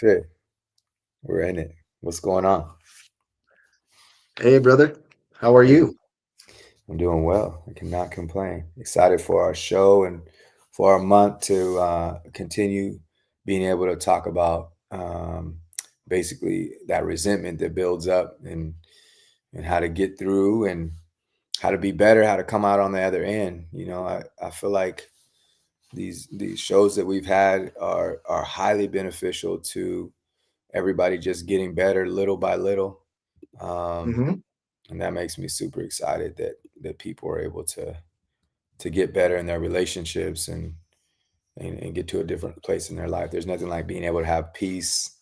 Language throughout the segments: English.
That's it. We're in it. What's going on? Hey, brother. How are Hey, you? I'm doing well. I cannot complain. Excited for our show and for our month to continue being able to talk about basically that resentment that builds up and how to get through and how to be better, how to come out on the other end. I feel like these shows that we've had are highly beneficial to everybody just getting better little by little. Um, Hmm. and that makes me super excited that people are able to get better in their relationships and get to a different place in their life. There's nothing like being able to have peace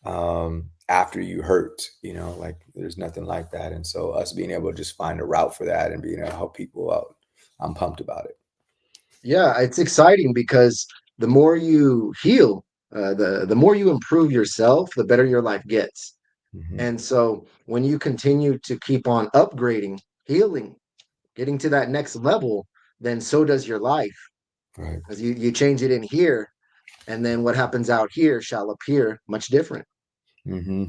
after you hurt, like there's nothing like that. And so us being able to just find a route for that and being able to help people out, I'm pumped about it. Yeah, it's exciting because the more you heal, the more you improve yourself, the better your life gets. Hmm. And so when you continue to keep on upgrading, healing, getting to that next level, then so does your life. Right. As you change it in here, and then what happens out here shall appear much different. Hmm.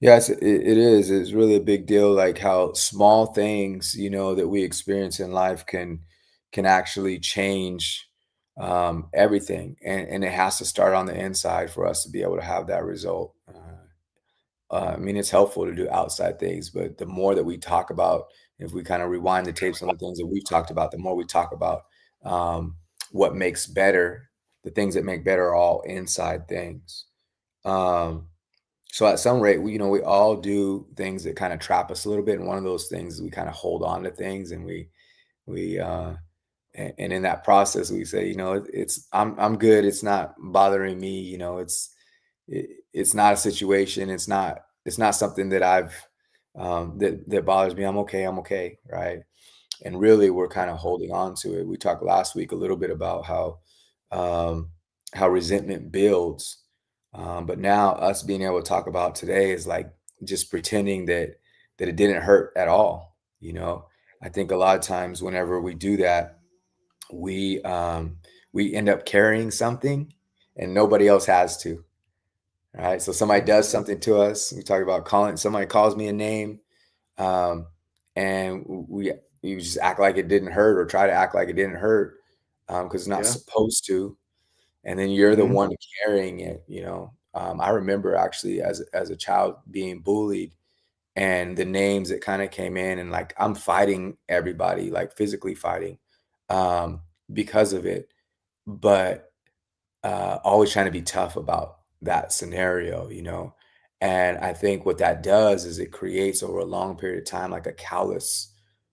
Yes, it is. It's really a big deal, like how small things, that we experience in life can actually change everything, and it has to start on the inside for us to be able to have that result. I mean, it's helpful to do outside things, but the more that we talk about, if we kind of rewind the tapes on the things that we've talked about, the more we talk about um, what makes better, the things that make better are all inside things. Um, so at some rate, we all do things that kind of trap us a little bit. And one of those things is we kind of hold on to things and and in that process, we say, I'm good. It's not bothering me. It's not a situation. It's not something that that bothers me. I'm okay. I'm okay. Right. And really, we're kind of holding on to it. We talked last week a little bit about um, how resentment builds, but now us being able to talk about today is like just pretending that it didn't hurt at all. I think a lot of times whenever we do that, we um, we end up carrying something, and nobody else has to. Right? So somebody does something to us. We talk about calling. Somebody calls me a name, um, and we you just act like it didn't hurt or try to act like it didn't hurt because it's not Yeah. supposed to, and then you're the Hmm. one carrying it. I remember actually as a child being bullied and the names that kind of came in, and like I'm fighting everybody, like physically fighting um, because of it, but always trying to be tough about that scenario. And I think what that does is it creates over a long period of time like a callous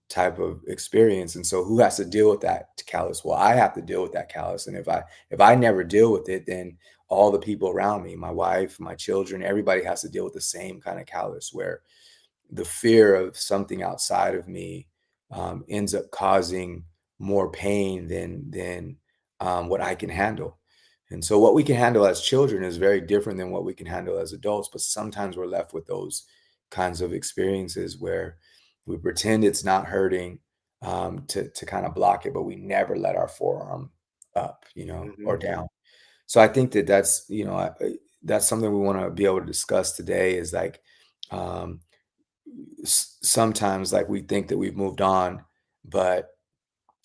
type of experience. And so who has to deal with that callous? Well, I have to deal with that callous. And if I never deal with it, then all the people around me, my wife, my children, everybody has to deal with the same kind of callous where the fear of something outside of me ends up causing more pain than what I can handle. And so, what we can handle as children is very different than what we can handle as adults. But sometimes we're left with those kinds of experiences where we pretend it's not hurting to kind of block it, but we never let our forearm up, or Hmm. down. So I think that's something we want to be able to discuss today. Is like um, sometimes like we think that we've moved on, but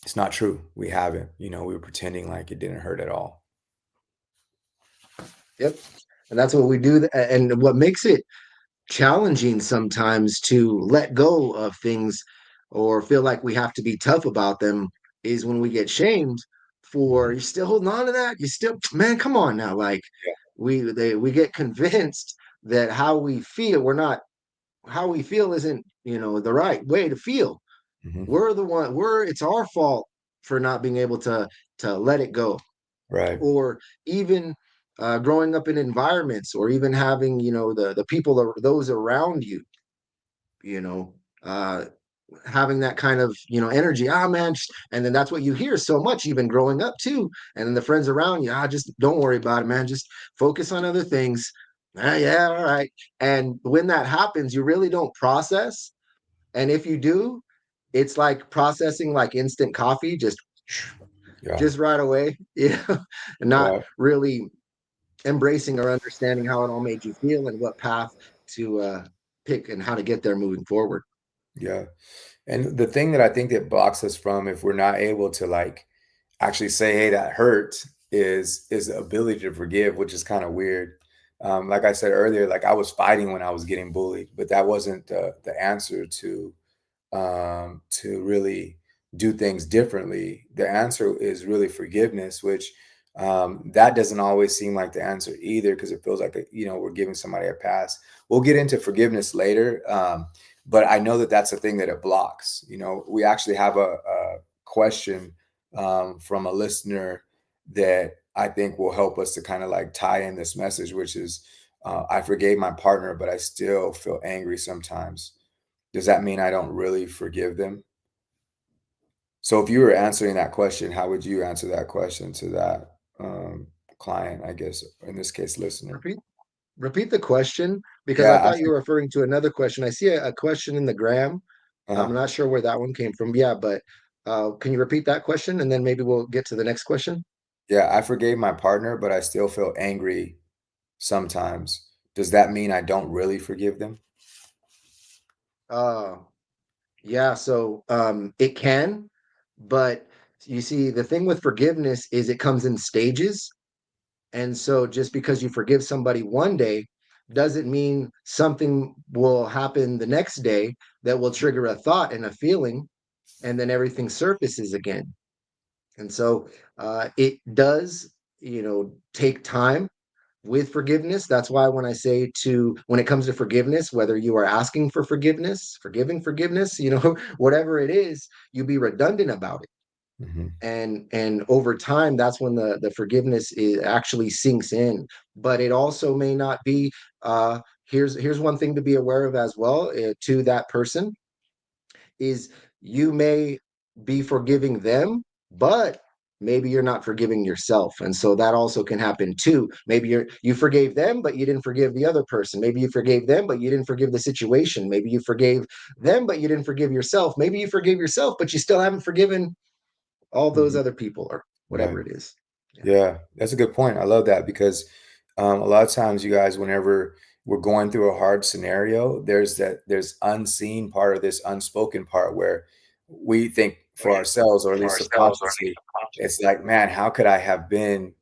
it's not true. We haven't. We were pretending like it didn't hurt at all. Yep. And that's what we do. And what makes it challenging sometimes to let go of things or feel like we have to be tough about them is when we get shamed for Mhm. you still holding on to that. You still, man, come on now. Like Yeah. we get convinced that how we feel isn't, the right way to feel. Hmm. It's our fault for not being able to let it go. Right. Or even growing up in environments or even having, the people or those around you, you know, uh, having that kind of, energy, man, and then that's what you hear so much even growing up too. And then the friends around you, just don't worry about it, man, just focus on other things. Yeah, all right. And when that happens, you really don't process. And if you do, it's like processing like instant coffee, just Yeah. just right away, not Right. really embracing or understanding how it all made you feel and what path to pick and how to get there moving forward. Yeah. And the thing that I think that blocks us from, if we're not able to like actually say, "Hey, that hurt," is the ability to forgive, which is kind of weird. Like I said earlier, like I was fighting when I was getting bullied, but that wasn't the answer to really do things differently. The answer is really forgiveness, which that doesn't always seem like the answer either, because it feels like we're giving somebody a pass. We'll get into forgiveness later, but I know that that's a thing that it blocks. We actually have a question from a listener that I think will help us to kind of like tie in this message, which is I forgave my partner, but I still feel angry sometimes. Does that mean I don't really forgive them? So if you were answering that question, how would you answer that question to that client, I guess, in this case, listener? Repeat repeat the question because I Yeah, I thought you think, were referring to another question. I see a question in the gram. I'm uh-huh. not sure where that one came from. Yeah, but can you repeat that question and then maybe we'll get to the next question? Yeah, I forgave my partner, but I still feel angry sometimes. Does that mean I don't really forgive them? Uh, yeah, so it can, but you see, the thing with forgiveness is it comes in stages. And so just because you forgive somebody one day doesn't mean something will happen the next day that will trigger a thought and a feeling, and then everything surfaces again. And so it does, take time with forgiveness. That's why when I say when it comes to forgiveness, whether you are asking for forgiveness, forgiving forgiveness, whatever it is, you be redundant about it. Hmm. And over time, that's when the forgiveness actually sinks in. But it also may not be. Here's one thing to be aware of as well, to that person is you may be forgiving them, but maybe you're not forgiving yourself. And so that also can happen too. Maybe you forgave them, but you didn't forgive the other person. Maybe you forgave them, but you didn't forgive the situation. Maybe you forgave them, but you didn't forgive yourself. Maybe you forgave yourself, but you still haven't forgiven all those Hmm. other people or Right. whatever it is. Yeah. Yeah, that's a good point. I love that because a lot of times, you guys, whenever we're going through a hard scenario, there's unseen part of this unspoken part where we think for ourselves, or at least subconsciously, it's like, man, how could I have been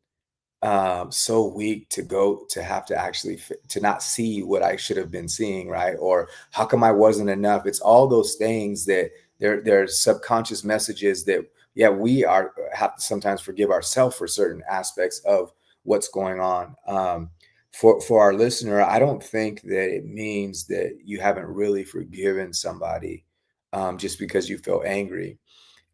so weak to go to have to actually to not see what I should have been seeing, right? Or how come I wasn't enough? It's all those things that they're subconscious messages that, yeah, we are have to sometimes forgive ourselves for certain aspects of what's going on. For our listener, I don't think that it means that you haven't really forgiven somebody just because you feel angry.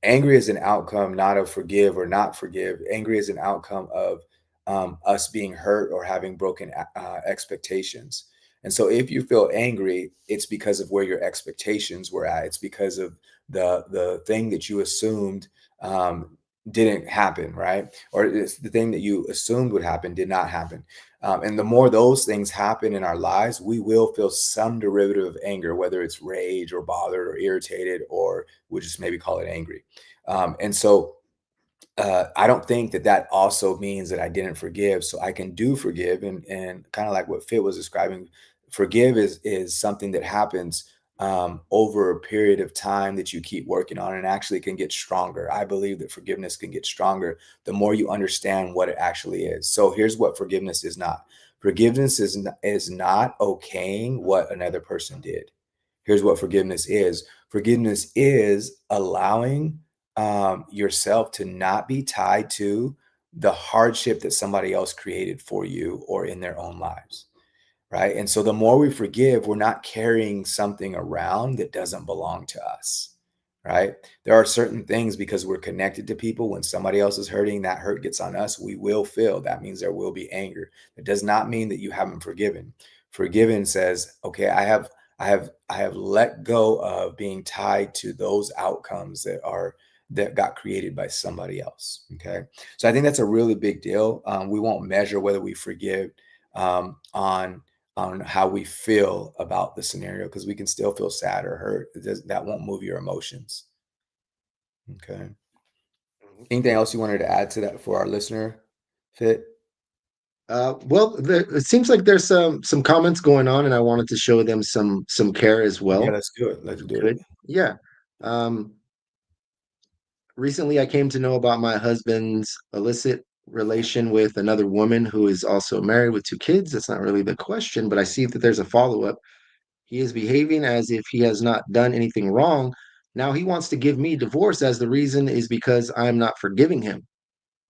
Angry is an outcome not of forgive or not forgive. Angry is an outcome of us being hurt or having broken expectations. And so if you feel angry, it's because of where your expectations were at. It's because of the thing that you assumed didn't happen, right? Or it's the thing that you assumed would happen did not happen. And the more those things happen in our lives, we will feel some derivative of anger, whether it's rage or bothered or irritated, or we'll just maybe call it angry. And so I don't think that that also means that I didn't forgive. So I can do forgive, and kind of like what Fit was describing, forgive is something that happens over a period of time that you keep working on, and actually can get stronger. I believe that forgiveness can get stronger the more you understand what it actually is. So here's what forgiveness is not. Forgiveness is not okaying what another person did. Here's what forgiveness is. Forgiveness is allowing yourself to not be tied to the hardship that somebody else created for you or in their own lives, right? And so the more we forgive, we're not carrying something around that doesn't belong to us, right? There are certain things, because we're connected to people, when somebody else is hurting, that hurt gets on us, we will feel. That means there will be anger. It does not mean that you haven't forgiven. Forgiven says, okay, I have let go of being tied to those outcomes that got created by somebody else. Okay. So I think that's a really big deal. We won't measure whether we forgive on how we feel about the scenario, because we can still feel sad or hurt. That won't move your emotions. Okay. Mhm. Anything else you wanted to add to that for our listener, Fit? Well, it seems like there's some comments going on, and I wanted to show them some care as Yeah, well, let's do it. if Let's we do it. could. Yeah. Um, Recently, I came to know about my husband's illicit relation with another woman who is also married with two kids. That's not really the question, but I see that there's a follow up. He is behaving as if he has not done anything wrong. Now he wants to give me divorce as the reason is because I'm not forgiving him.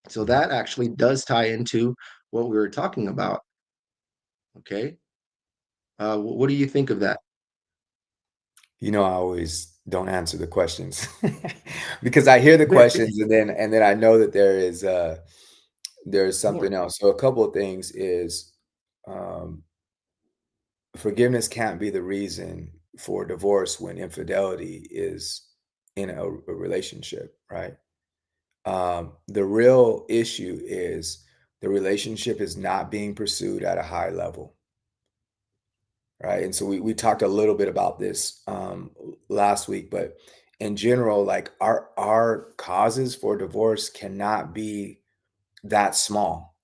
So Mhm. that actually does tie into what we were talking about. Okay. What do you think of that? You know, I always don't answer the questions because I hear the questions and then I know that there's More. something else. So a couple of things is um, forgiveness can't be the reason for divorce when infidelity is in a relationship, right? The real issue is the relationship is not being pursued at a high level, right? And so we talked a little bit about this last week, but in general, like our causes for divorce cannot be that small.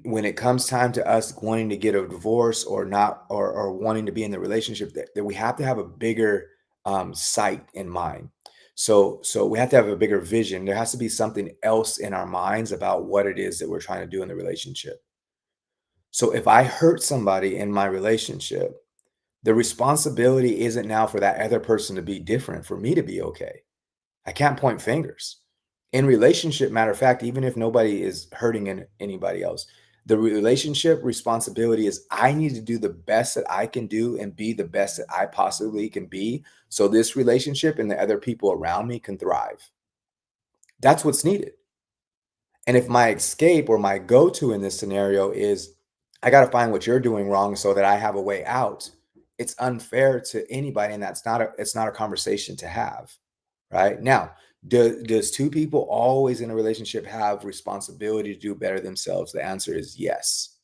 When it comes time to us wanting to get a divorce or not, or wanting to be in the relationship, that we have to have a bigger sight in mind. So we have to have a bigger vision. There has to be something else in our minds about what it is that we're trying to do in the relationship. So if I hurt somebody in my relationship, the responsibility isn't now for that other person to be different, for me to be okay. I can't point fingers. In relationship, matter of fact, even if nobody is hurting anybody else, the relationship responsibility is I need to do the best that I can do and be the best that I possibly can be so this relationship and the other people around me can thrive. That's what's needed. And if my escape or my go to in this scenario is I got to find what you're doing wrong so that I have a way out, it's unfair to anybody. And it's not a conversation to have. Right now, does two people always in a relationship have responsibility to do better themselves? The answer is yes.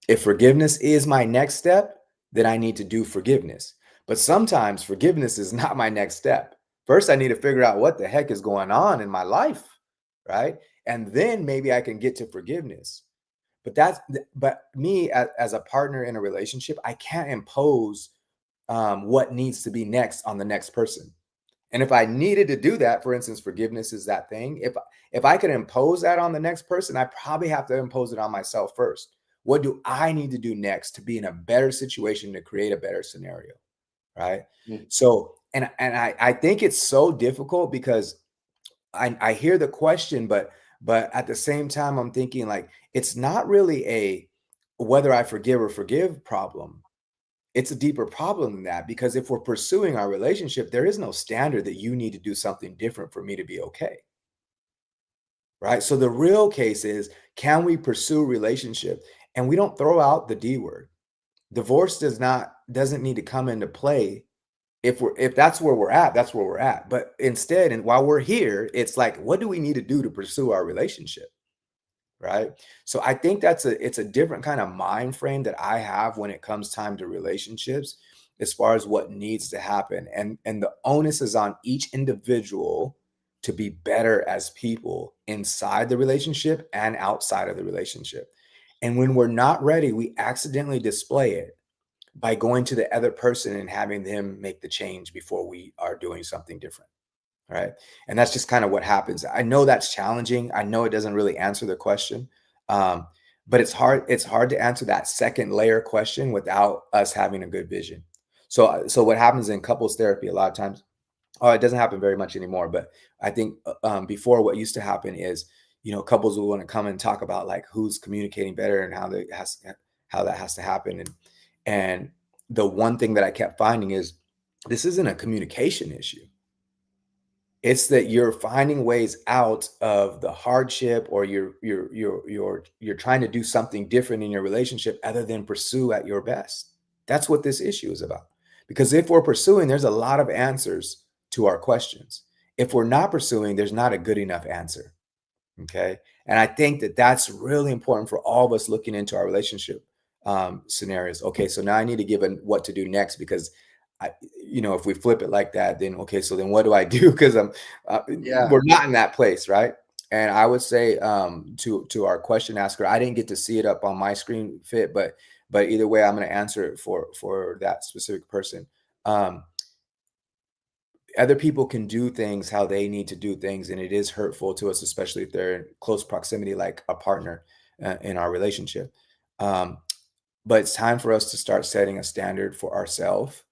If forgiveness is my next step, then I need to do forgiveness. But sometimes forgiveness is not my next step. First, I need to figure out what the heck is going on in my life, right? And then maybe I can get to forgiveness. But me as a partner in a relationship, I can't impose what needs to be next on the next person. And if I needed to do that, for instance, forgiveness is that thing. If I could impose that on the next person, I probably have to impose it on myself first. What do I need to do next to be in a better situation to create a better scenario? Right. Mm. So, and I think it's so difficult because I hear the question, but at the same time, I'm thinking like it's not really a whether I forgive or forgive problem. It's a deeper problem than that because if we're pursuing our relationship, there is no standard that you need to do something different for me to be okay. Right. So the real case is can we pursue relationship? And we don't throw out the D word. Divorce doesn't need to come into play. If that's where we're at, that's where we're at. But instead, and while we're here, it's like, what do we need to do to pursue our relationship? Right. So I think it's a different kind of mind frame that I have when it comes time to relationships as far as what needs to happen. And the onus is on each individual to be better as people inside the relationship and outside of the relationship. And when we're not ready, we accidentally display it by going to the other person and having them make the change before we are doing something different. Right. And that's just kind of what happens. I know that's challenging. I know it doesn't really answer the question. Um, but it's hard to answer that second layer question without us having a good vision. So what happens in couples therapy a lot of times, oh, it doesn't happen very much anymore, but I think before what used to happen is, couples will want to come and talk about like who's communicating better and how that has to happen. And the one thing that I kept finding is this isn't a communication issue. It's that you're finding ways out of the hardship or you're trying to do something different in your relationship other than pursue at your best. That's what this issue is about. Because if we're pursuing, there's a lot of answers to our questions. If we're not pursuing, there's not a good enough answer. Okay. And I think that that's really important for all of us looking into our relationship scenarios. Okay. So now I need to give what to do next because if we flip it like that, then okay, so then what do I do? Because Yeah. we're not in that place, right? And I would say to our question asker, I didn't get to see it up on my screen fit, but either way, I'm going to answer it for that specific person. Um, Other people can do things how they need to do things, and it is hurtful to us, especially if they're in close proximity, like a partner in our relationship. Um, but it's time for us to start setting a standard for ourselves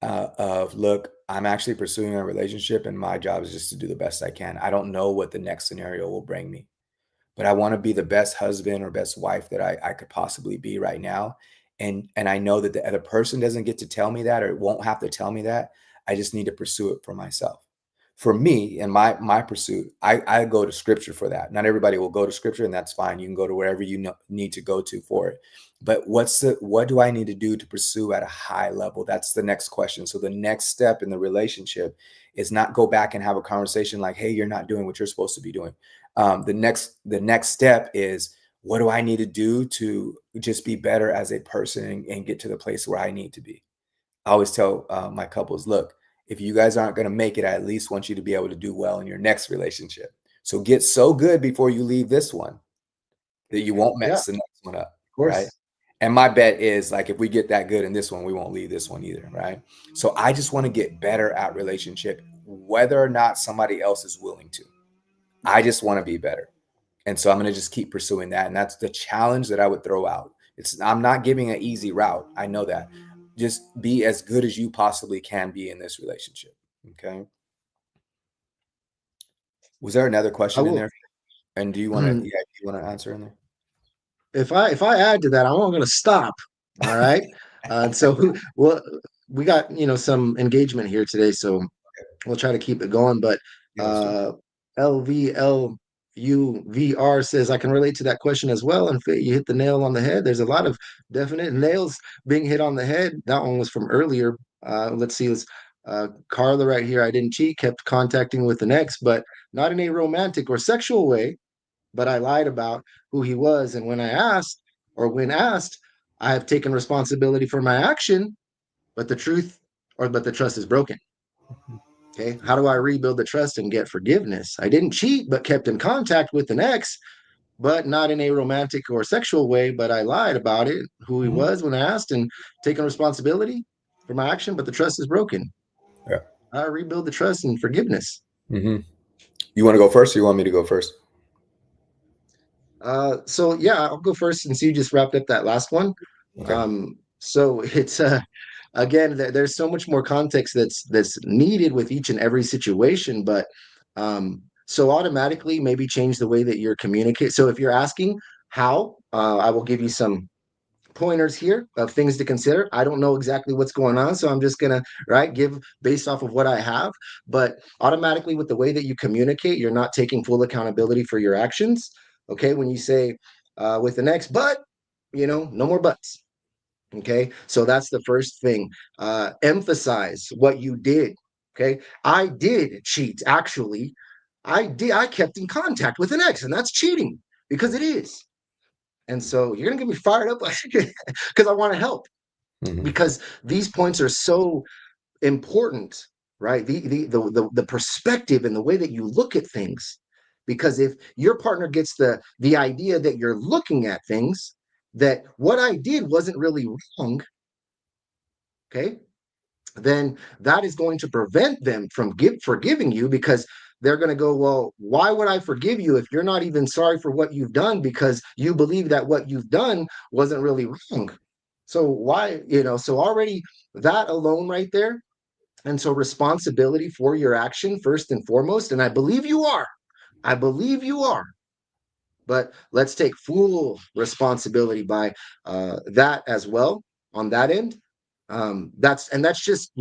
of look, I'm actually pursuing a relationship, and my job is just to do the best I can. I don't know what the next scenario will bring me, but I want to be the best husband or best wife that I could possibly be right now. And I know that the other person doesn't get to tell me that or won't have to tell me that. I just need to pursue it for myself. For me and my pursuit, I go to scripture for that. Not everybody will go to scripture, and that's fine. You can go to wherever you need to go to for it. But what do I need to do to pursue at a high level? That's the next question. So the next step in the relationship is not go back and have a conversation like, hey, you're not doing what you're supposed to be doing. The next step is what do I need to do to just be better as a person and get to the place where I need to be. I always tell my couples, look, if you guys aren't going to make it, I at least want you to be able to do well in your next relationship. So get so good before you leave this one that you won't Yeah, mess the of next one up, right? course. And my bet is like if we get that good in this one, we won't leave this one either, right? So I just want to get better at relationship, whether or not somebody else is willing to. I just want to be better. And so I'm going to just keep pursuing that. And that's the challenge that I would throw out. I'm not giving an easy route. I know that. Just be as good as you possibly can be in this relationship. Okay. Was there another I question in will. there? And do you want to, yeah, do you want to answer in there? If I add to that, I'm not going to stop. All right. So well, we got some engagement here today, so we'll try to keep it going. But Yeah, let's do it. uh, LVLUVR says I can relate to that question as well. And you hit the nail on the head. There's a lot of definite nails being hit on the head. That one was from earlier. Let's see. Let's Carla right here. I didn't cheat. Kept contacting with an ex, but not in a romantic or sexual way, but I lied about who he was. And when asked, I have taken responsibility for my action, but the trust is broken. Okay. How do I rebuild the trust and get forgiveness? I didn't cheat, but kept in contact with an ex, but not in a romantic or sexual way. But I lied about it, who he Mhm. was when asked, and taken responsibility for my action, but the trust is broken. Yeah. I rebuild the trust and forgiveness. Hmm. You want to go first or you want me to go first? So yeah, I'll go first since you just wrapped up that last one. Okay. So it's again, there's so much more context that's needed with each and every situation, but so automatically maybe change the way that you're communicate. So if you're asking how, I will give you some pointers here of things to consider. I don't know exactly what's going on, so I'm just gonna give based off of what I have. But automatically, with the way that you communicate, you're not taking full accountability for your actions. Okay, when you say with the next, but no more buts. Okay, so that's the first thing. Emphasize what you did. Okay, I did cheat. Actually, I did. I kept in contact with an ex, and that's cheating because it is. And so you're gonna get me fired up because I want to help, Hmm. because these points are so important, right? The perspective and the way that you look at things. Because if your partner gets the idea that you're looking at things, that what I did wasn't really wrong, okay, then that is going to prevent them from forgiving you, because they're going to go, well, why would I forgive you if you're not even sorry for what you've done, because you believe that what you've done wasn't really wrong. So why, so already that alone right there. And so responsibility for your action first and foremost. And I believe you are. I believe you are. But let's take full responsibility by that as well on that end. That's just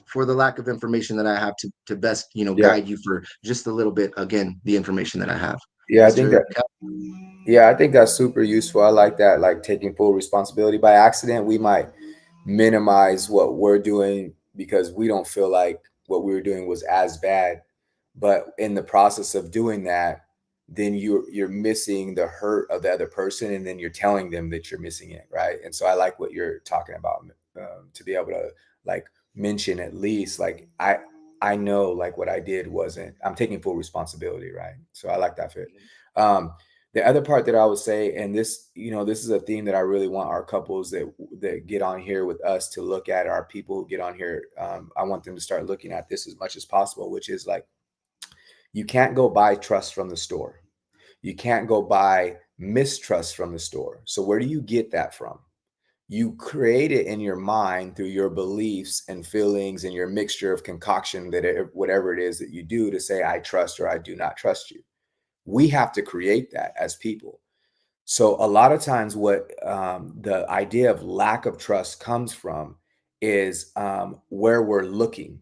for the lack of information that I have to best Yeah. guide you for just a little bit, again, the information that I have. Yeah. I think Mr. that, yeah, I think that's super useful. I like that. Like taking full responsibility by accident, we might minimize what we're doing because we don't feel like what we were doing was as bad. But in the process of doing that, then you're missing the hurt of the other person, and then you're telling them that you're missing it, right? And so I like what you're talking about, to be able to like mention at least like I know like what I did wasn't, I'm taking full responsibility, right? So I like that fit. Um, the other part that I would say, and this, this is a theme that I really want our couples that get on here with us to look at, our people who get on here. I want them to start looking at this as much as possible, which is like, you can't go buy trust from the store. You can't go buy mistrust from the store. So where do you get that from? You create it in your mind through your beliefs and feelings and your mixture of concoction whatever it is that you do to say, I trust or I do not trust you. We have to create that as people. So a lot of times what the idea of lack of trust comes from is where we're looking.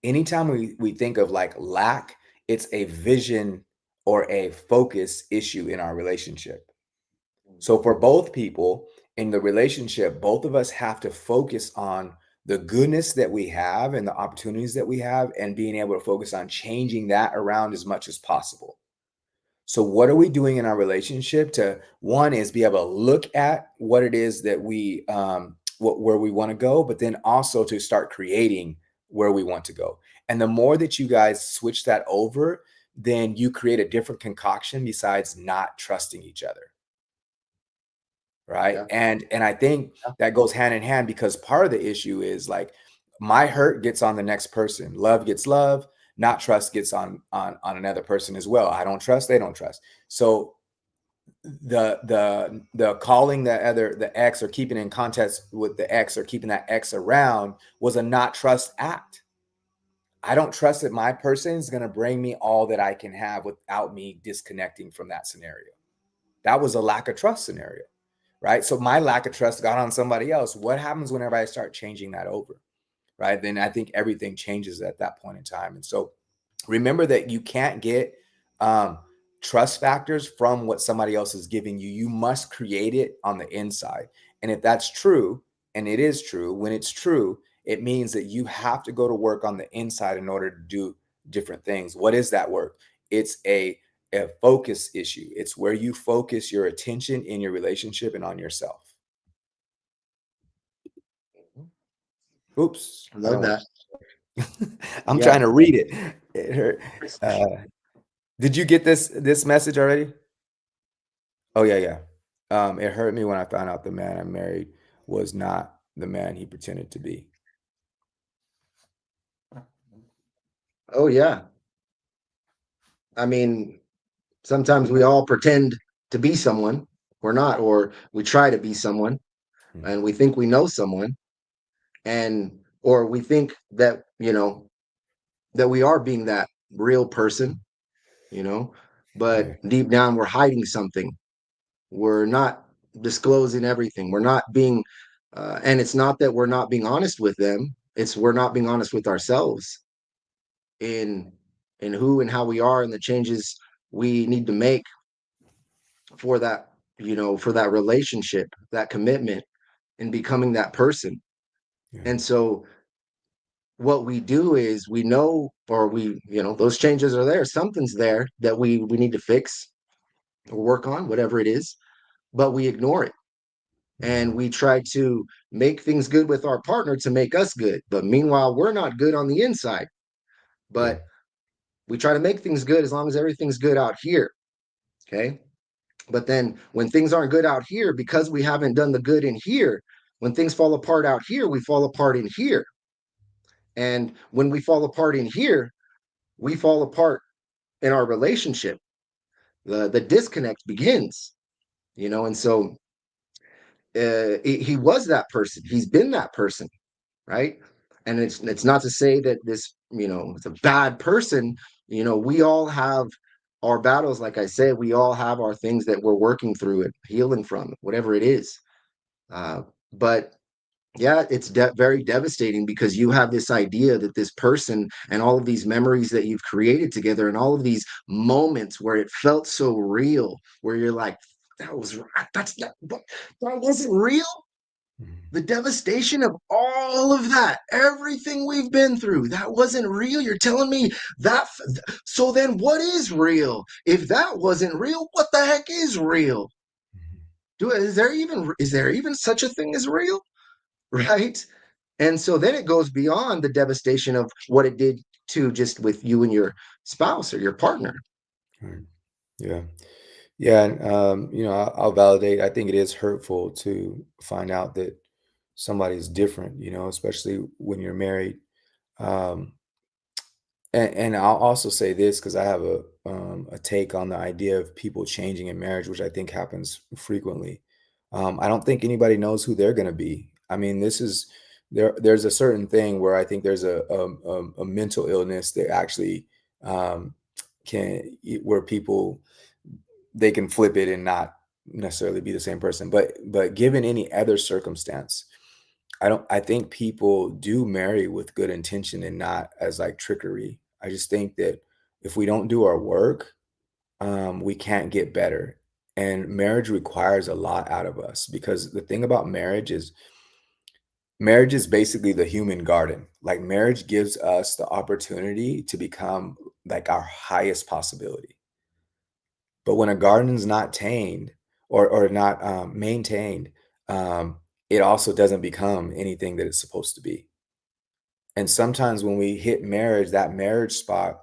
Anytime we think of like lack, it's a vision or a focus issue in our relationship. So for both people in the relationship, both of us have to focus on the goodness that we have and the opportunities that we have, and being able to focus on changing that around as much as possible. So what are we doing in our relationship to, one is be able to look at what it is that where we want to go, but then also to start creating where we want to go. And the more that you guys switch that over, then you create a different concoction besides not trusting each other. Right. Yeah. And I think that goes hand in hand, because part of the issue is like, my hurt gets on the next person, love gets love, not trust gets on another person as well. I don't trust, they don't trust. So the calling the ex, or keeping in contact with the ex, or keeping that ex around, was a not trust act. I don't trust that my person is going to bring me all that I can have without me disconnecting from that scenario. That was a lack of trust scenario. Right. So my lack of trust got on somebody else. What happens whenever I start changing that over? Right. Then I think everything changes at that point in time. And so remember that you can't get um, trust factors from what somebody else is giving you. You must create it on the inside. And if that's true, and it is true, when it's true, it means that you have to go to work on the inside in order to do different things. What is that work? It's a focus issue. It's where you focus your attention in your relationship and on yourself. Oops. I I love don't want that. to. I'm Yeah. trying to read it. It hurt. Did you get this message already? Oh yeah, yeah. It hurt me when I found out the man I married was not the man he pretended to be. Oh yeah. I mean, sometimes we all pretend to be someone we're not, or we try to be someone, Mhm. and we think we know someone, and or we think that, that we are being that real person, you know, Yeah. but deep down we're hiding something. We're not disclosing everything. We're not being, and it's not that we're not being honest with them. It's we're not being honest with ourselves in who and how we are, and the changes we need to make for that, for that relationship, that commitment, and becoming that person. Yeah. And so what we do is we know, or we, those changes are there. Something's there that we need to fix or work on, whatever it is, but we ignore it. And Mhm. we try to make things good with our partner to make us good. But meanwhile, we're not good on the inside. Yeah. But we try to make things good as long as everything's good out here. Okay. But then when things aren't good out here, because we haven't done the good in here, when things fall apart out here, we fall apart in here. And when we fall apart in here, we fall apart in our relationship. The disconnect begins, and so he was that person. He's been that person, right? And it's not to say that this, it's a bad person. We all have our battles. Like I said, we all have our things that we're working through it, healing from, whatever it is. But yeah, it's very devastating, because you have this idea that this person and all of these memories that you've created together, and all of these moments where it felt so real, where you're like, that's not, that wasn't real. Mhm. The devastation of all of that, everything we've been through, that wasn't real. You're telling me that? So then what is real? If that wasn't real, what the heck is real? Mhm. Is there even such a thing as real? Right? And so then it goes beyond the devastation of what it did to just with you and your spouse or your partner. Right. Yeah. Yeah, and, I'll validate. I think it is hurtful to find out that somebody's different, especially when you're married. Um, and I'll also say this because I have a take on the idea of people changing in marriage, which I think happens frequently. I don't think anybody knows who they're going to be. I mean, this is there's a certain thing where I think there's a mental illness that actually um, where people they can flip it and not necessarily be the same person. But given any other circumstance, I think people do marry with good intention and not as like trickery. I just think that if we don't do our work, we can't get better. And marriage requires a lot out of us because the thing about marriage is basically the human garden. Like marriage gives us the opportunity to become like our highest possibility. But when a garden's not tamed or not, maintained, it also doesn't become anything that it's supposed to be. And sometimes when we hit marriage, that marriage spot,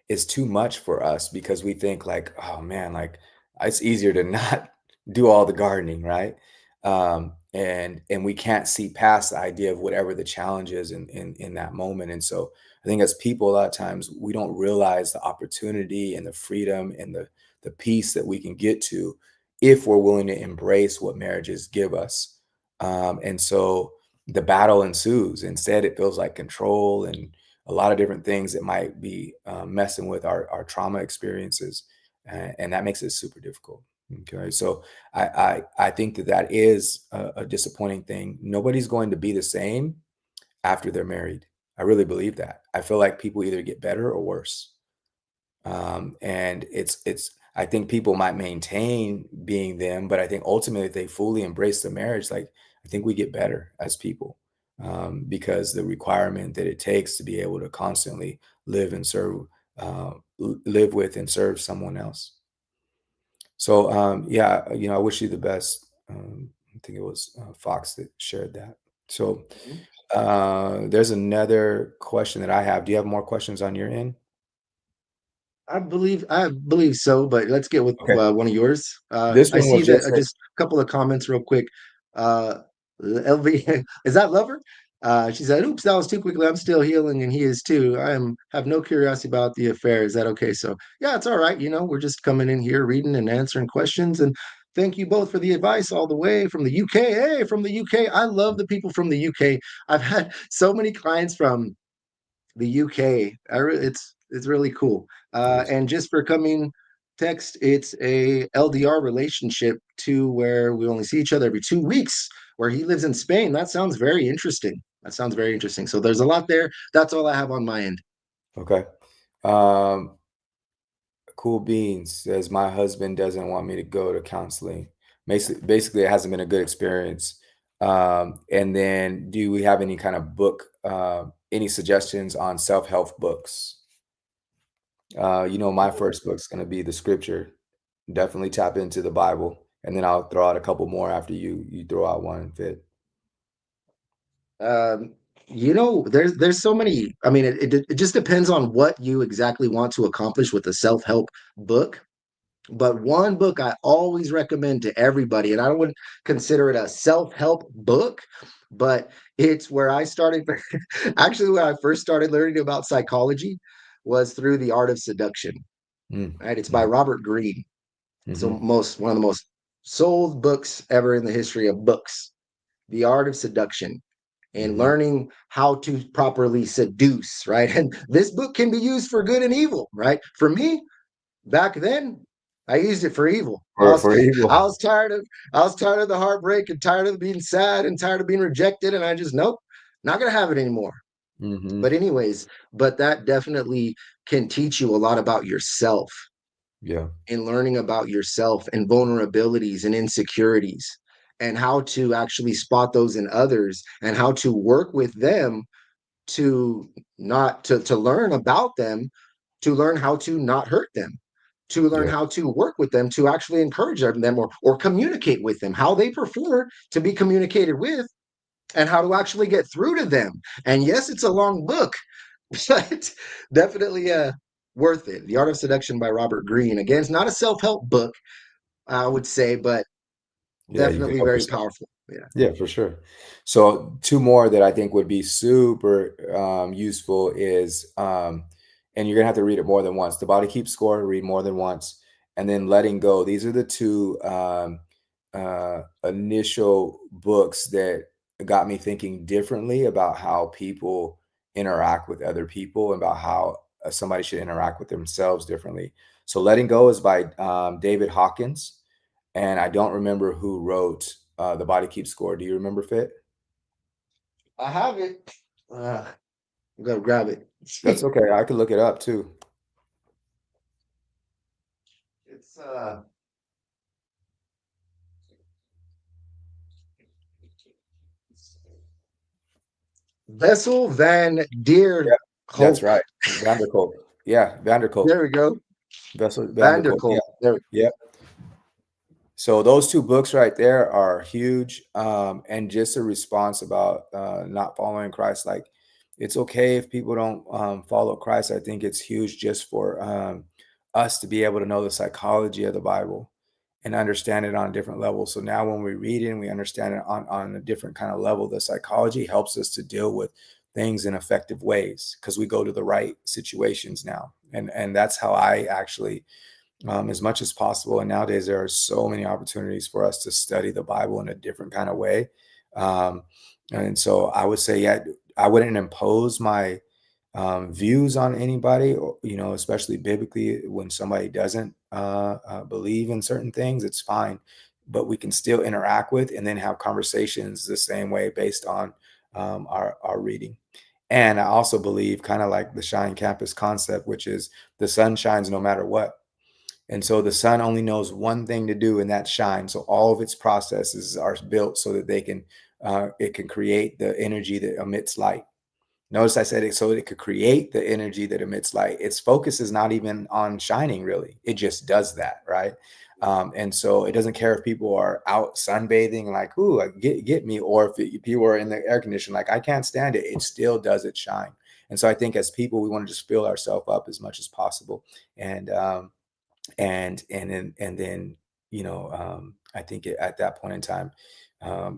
is too much for us because we think like, "Oh, man, like, it's easier to not do all the gardening," right? And we can't see past the idea of whatever the challenge is in that moment, and so I think as people, a lot of times, we don't realize the opportunity and the freedom and the peace that we can get to if we're willing to embrace what marriages give us. And so the battle ensues. Instead, it feels like control and a lot of different things that might be messing with our trauma experiences, and that makes it super difficult. Okay, so I think that that is a disappointing thing. Nobody's going to be the same after they're married. I really believe that. I feel like people either get better or worse. And it's I think people might maintain being them, but I think ultimately if they fully embrace the marriage, like I think we get better as people, because the requirement that it takes to be able to constantly live and serve, live with and serve someone else. So yeah, I wish you the best. I think it was Fox that shared that. So Mhm. there's another question that I have. Do you have more questions on your end? I believe so, but let's get with Okay. one of yours. This I one see was that just just a couple of comments real quick. Uh, LV, is that Lover? She said, "Oops, that was too quickly. I'm still healing, and he is too. Have no curiosity about the affair. Is that okay?" So yeah, it's all right. We're just coming in here, reading and answering questions, and thank you both for the advice all the way from the UK. Hey, from the UK, I love the people from the UK. I've had so many clients from the UK. It's really cool. nice. And just for coming text, it's a LDR relationship to where we only see each other every 2 weeks. Where he lives in Spain. That sounds very interesting. That sounds very interesting. So there's a lot there. That's all I have on my end. Okay. Um, Cool Beans says my husband doesn't want me to go to counseling. Basically, it hasn't been a good experience. And then, do we have any kind of book, any suggestions on self-help books? My first book's going to be the scripture. Definitely tap into the Bible, and then I'll throw out a couple more after you throw out one fit. Um, there's so many. I mean, it just depends on what you exactly want to accomplish with a self-help book. But one book I always recommend to everybody, and I wouldn't consider it a self-help book, but it's where I started. Actually, when I first started learning about psychology was through The Art of Seduction. Mm, Right? It's by mm, Robert Greene. So mhm, most one of the most sold books ever in the history of books. The Art of Seduction and mhm. learning how to properly seduce, right? And this book can be used for good and evil, right? For me, back then, I used it for evil. I For was for I evil. was tired of the heartbreak and tired of being sad and tired of being rejected. And I just nope, not gonna have it anymore. Mhm. But anyways, but that definitely can teach you a lot about yourself Yeah, and learning about yourself and vulnerabilities and insecurities and how to actually spot those in others and how to work with them to not to learn about them, to learn how to not hurt them, to learn yeah, how to work with them, to actually encourage them or communicate with them, how they prefer to be communicated with, and how to actually get through to them. And yes, it's a long book. but definitely worth it. The Art of Seduction by Robert Greene. Again, it's not a self-help book, I would say, but Yeah, you can definitely help very yourself. powerful. Yeah. Yeah, for sure. So two more that I think would be super useful is, and you're gonna have to read it more than once. The Body Keeps Score, read more than once, and then Letting Go. These are the two initial books that got me thinking differently about how people interact with other people and about how somebody should interact with themselves differently. So Letting Go is by David Hawkins, and I don't remember who wrote The Body Keeps Score. Do you remember, Fit? I have it. Uh, I'm gonna grab it. That's okay. I could look it up too. It's Vessel van der Yeah, that's Kolk. right. Vanderkolk. Yeah, Vanderkolk. There we go. Vessel Van der Vanderkolk. Yeah. Kolk. There we Yep. So those two books right there are huge. And just a response about not following Christ. Like, it's okay if people don't follow Christ. I think it's huge just for us to be able to know the psychology of the Bible and understand it on a different level. So now when we read it and we understand it on a different kind of level, the psychology helps us to deal with things in effective ways because we go to the right situations now. And that's how I actually as much as possible. And nowadays, there are so many opportunities for us to study the Bible in a different kind of way. Um, and so I would say, yeah, I wouldn't impose my views on anybody, especially biblically when somebody doesn't believe in certain things, it's fine. But we can still interact with and then have conversations the same way based on our reading. And I also believe, kind of like the Shine Campus concept, which is the sun shines no matter what. And so the sun only knows one thing to do, and that's shine. So all of its processes are built so that it can create the energy that emits light. Notice I said it so it could create the energy that emits light. Its focus is not even on shining, really. It just does that, right? And so it doesn't care if people are out sunbathing, like, "Ooh, get me," or people are in the air conditioner, like, "I can't stand it." It still does its shine. And so I think as people, we want to just fill ourselves up as much as possible, and then I think at that point in time,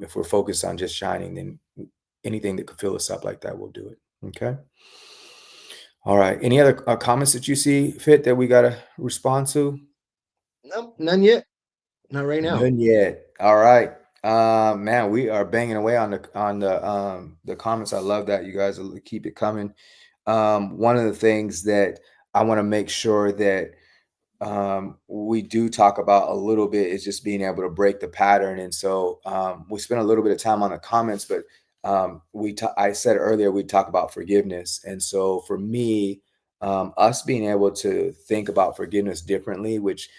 if we're focused on just shining, then anything that could fill us up like that will do it. Okay. All right. Any other comments that you see fit that we got to respond to? Nope, none yet. Not right now. None yet. All right. Man, we are banging away on the comments. I love that. You guys will keep it coming. One of the things that I want to make sure that we do talk about a little bit is just being able to break the pattern. And so we spent a little bit of time on the comments, but I said earlier we'd talk about forgiveness. And so for me, us being able to think about forgiveness differently, which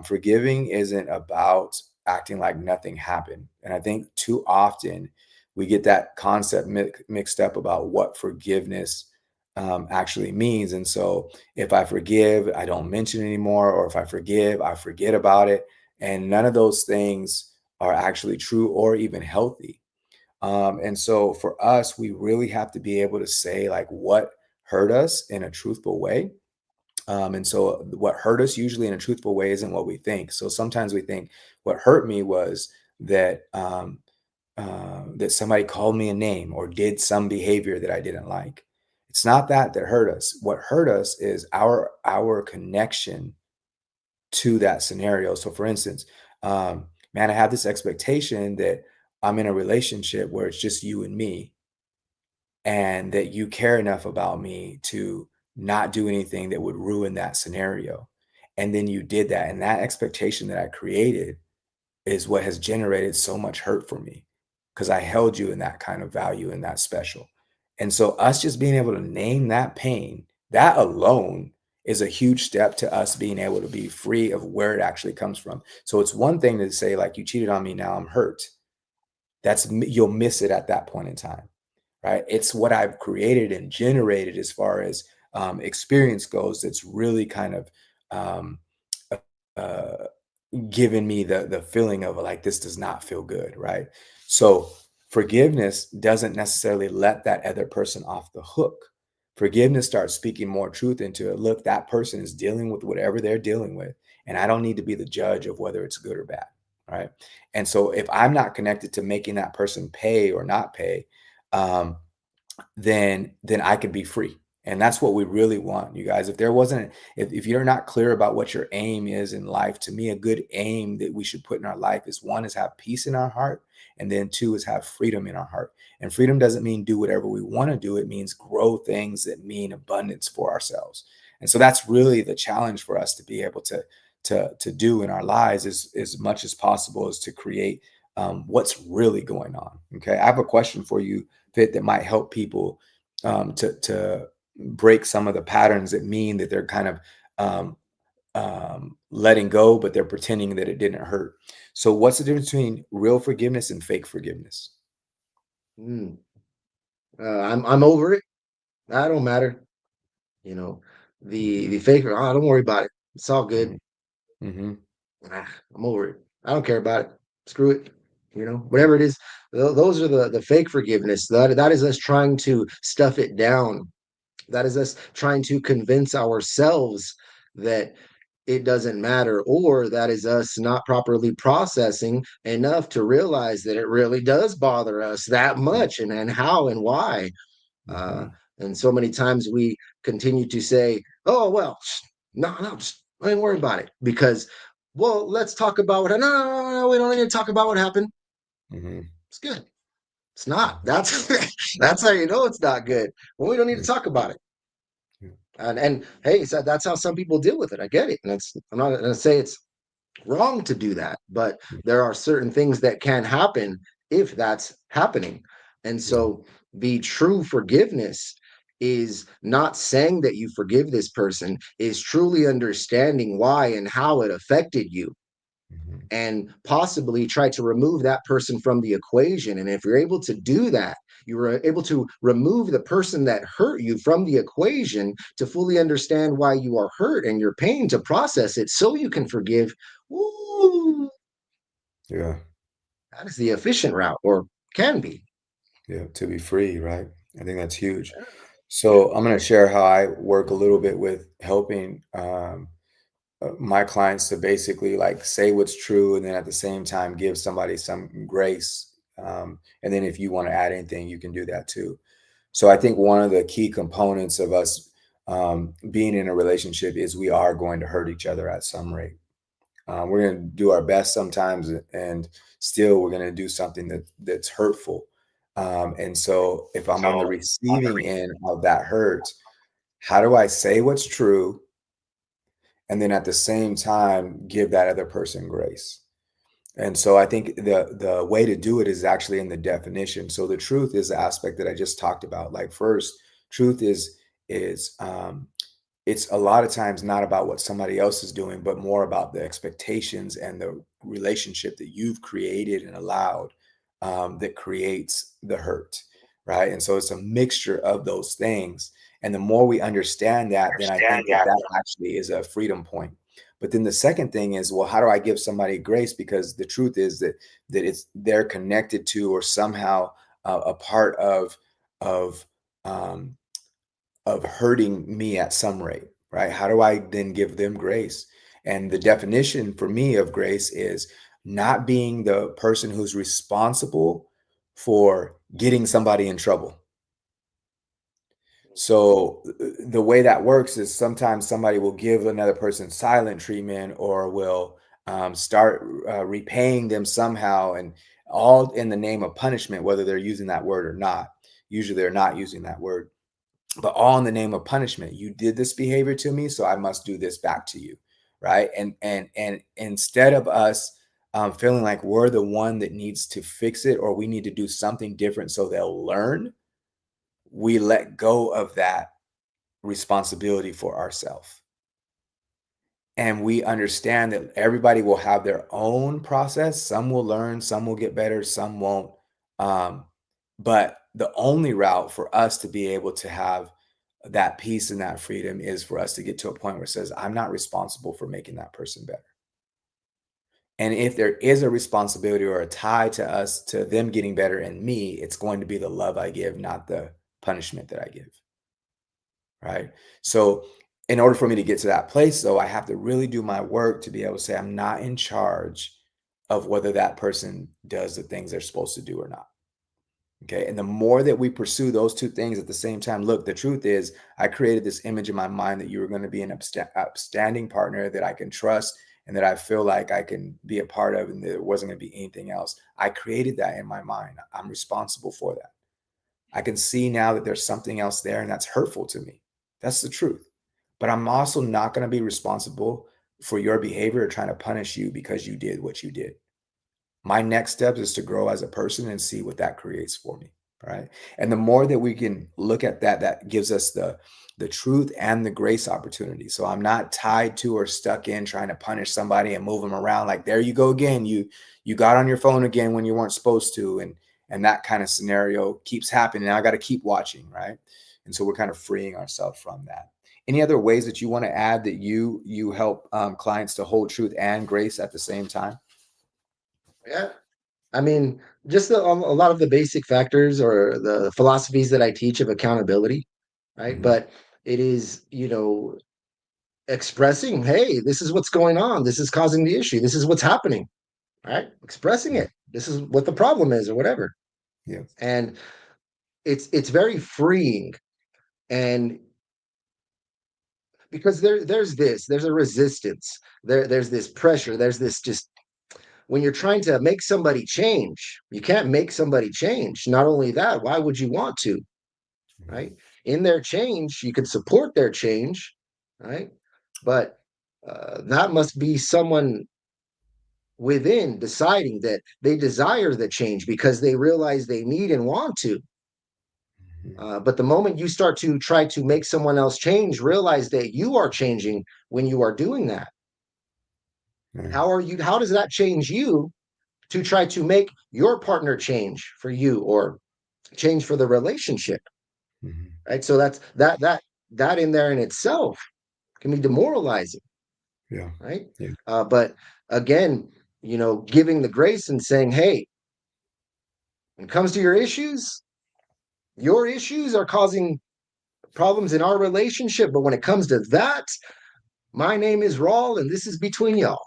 forgiving isn't about acting like nothing happened. And I think too often we get that concept mixed up about what forgiveness actually means. And so if I forgive, I don't mention it anymore, or if I forgive, I forget about it. And none of those things are actually true or even healthy. And so for us, we really have to be able to say like what hurt us in a truthful way. And so what hurt us usually in a truthful way isn't what we think. So sometimes we think what hurt me was that somebody called me a name or did some behavior that I didn't like. It's not that hurt us. What hurt us is our connection to that scenario. So, for instance, man, I have this expectation that I'm in a relationship where it's just you and me, and that you care enough about me to not do anything that would ruin that scenario. And then you did that, and that expectation that I created is what has generated so much hurt for me because I held you in that kind of value and that special. And so, us just being able to name that pain, that alone is a huge step to us being able to be free of where it actually comes from. So, it's one thing to say, like, you cheated on me, now I'm hurt. You'll miss it at that point in time, right? It's what I've created and generated as far as experience goes that's really kind of um, uh, given me the feeling of like this does not feel good, right? So forgiveness doesn't necessarily let that other person off the hook, Forgiveness starts speaking more truth into it. Look, that person is dealing with whatever they're dealing with, and I don't need to be the judge of whether it's good or bad, right? And so if I'm not connected to making that person pay or not pay, um, then I could be free. And that's what we really want, you guys. If there wasn't, if you're not clear about what your aim is in life, to me, a good aim that we should put in our life is, one, is have peace in our heart, and then two is have freedom in our heart. And freedom doesn't mean do whatever we want to do. It means grow things that mean abundance for ourselves. And so that's really the challenge for us to be able to do in our lives, is as much as possible, is to create what's really going on. Okay, I have a question for you, Fit, that might help people to break some of the patterns that mean that they're kind of um, letting go, but they're pretending that it didn't hurt. So, what's the difference between real forgiveness and fake forgiveness? Mm. I'm over it. I don't matter. You know, the fake. Oh, don't worry about it. It's all good. Hmm. Hmm. I'm over it. I don't care about it. Screw it. Whatever it is. Those are the fake forgiveness. That is us trying to stuff it down. That is us trying to convince ourselves that it doesn't matter, or that is us not properly processing enough to realize that it really does bother us that much, and how and why. Uh, Hmm. and so many times we continue to say, "Oh well, no, no, just don't even worry about it," because, well, let's talk about what. No, no, no, no, we don't need to talk about what happened. Hmm. It's good. It's not. That's that's how you know it's not good. When we don't need to talk about it. And hey, so that's how some people deal with it. I get it. And I'm not going to say it's wrong to do that, but there are certain things that can happen if that's happening. And Yeah. so the true forgiveness is not saying that you forgive this person, is truly understanding why and how it affected you, Hmm. and possibly try to remove that person from the equation. And if you're able to do that, you were able to remove the person that hurt you from the equation to fully understand why you are hurt and your pain, to process it so you can forgive. Ooh, Yeah. that is the efficient route, or can be. Yeah. To be free, right? I think that's huge. So I'm going to share how I work a little bit with helping my clients to basically like say what's true, and then at the same time give somebody some grace. And then if you want to add anything, you can do that too. So I think one of the key components of us being in a relationship is we are going to hurt each other at some rate. We're going to do our best sometimes, and still we're going to do something that's hurtful. And so if I'm on the receiving end of that hurt, how do I say what's true, and then at the same time give that other person grace? And so I think the way to do it is actually in the definition. So the truth is the aspect that I just talked about. Like, first, truth is it's a lot of times not about what somebody else is doing, but more about the expectations and the relationship that you've created and allowed, that creates the hurt, right? And so it's a mixture of those things. And the more we understand that, then I think that that actually is a freedom point. But then the second thing is, well, how do I give somebody grace? Because the truth is that it's they're connected to, or somehow a part of um, of hurting me at some rate, right? How do I then give them grace? And the definition for me of grace is not being the person who's responsible for getting somebody in trouble. So the way that works is sometimes somebody will give another person silent treatment, or will start repaying them somehow, and all in the name of punishment, whether they're using that word or not. Usually they're not using that word, but all in the name of punishment. You did this behavior to me, so I must do this back to you, right? And instead of us feeling like we're the one that needs to fix it, or we need to do something different so they'll learn, we let go of that responsibility for ourselves. And we understand that everybody will have their own process. Some will learn, some will get better, some won't. Um, but the only route for us to be able to have that peace and that freedom is for us to get to a point where it says, I'm not responsible for making that person better. And if there is a responsibility or a tie to us, to them getting better and me, it's going to be the love I give, not the punishment that I give. right? So in order for me to get to that place, though, I have to really do my work to be able to say I'm not in charge of whether that person does the things they're supposed to do or not. Okay. And the more that we pursue those two things at the same time, look, the truth is, I created this image in my mind that you were going to be an upstanding partner that I can trust and that I feel like I can be a part of, and there wasn't going to be anything else. I created that in my mind. I'm responsible for that. I can see now that there's something else there, and that's hurtful to me. That's the truth. But I'm also not going to be responsible for your behavior or trying to punish you because you did what you did. My next step is to grow as a person and see what that creates for me, right? And the more that we can look at that, that gives us the truth and the grace opportunity. So I'm not tied to or stuck in trying to punish somebody and move them around like, there you go again, you got on your phone again when you weren't supposed to, and that kind of scenario keeps happening. And I got to keep watching, right? And so we're kind of freeing ourselves from that. Any other ways that you want to add that you help clients to hold truth and grace at the same time? Yeah. I mean, just a lot of the basic factors or the philosophies that I teach of accountability, right? Mhm. But it is, expressing, hey, this is what's going on. This is causing the issue. This is what's happening, right? Expressing Yeah. it. This is what the problem is or whatever. Yeah. And it's very freeing. And because there's a resistance. There's this pressure. There's this just when you're trying to make somebody change, you can't make somebody change. Not only that, why would you want to? Mhm. Right? In their change, you can support their change, right? But that must be someone within deciding that they desire the change because they realize they need and want to. Mhm. But the moment you start to try to make someone else change, realize that you are changing when you are doing that. Right. How does that change you to try to make your partner change for you or change for the relationship? Mhm. Right. So that in there in itself can be demoralizing, Yeah. right? Yeah. But again, giving the grace and saying, hey, when it comes to your issues are causing problems in our relationship. But when it comes to that, my name is Raul, and this is between y'all.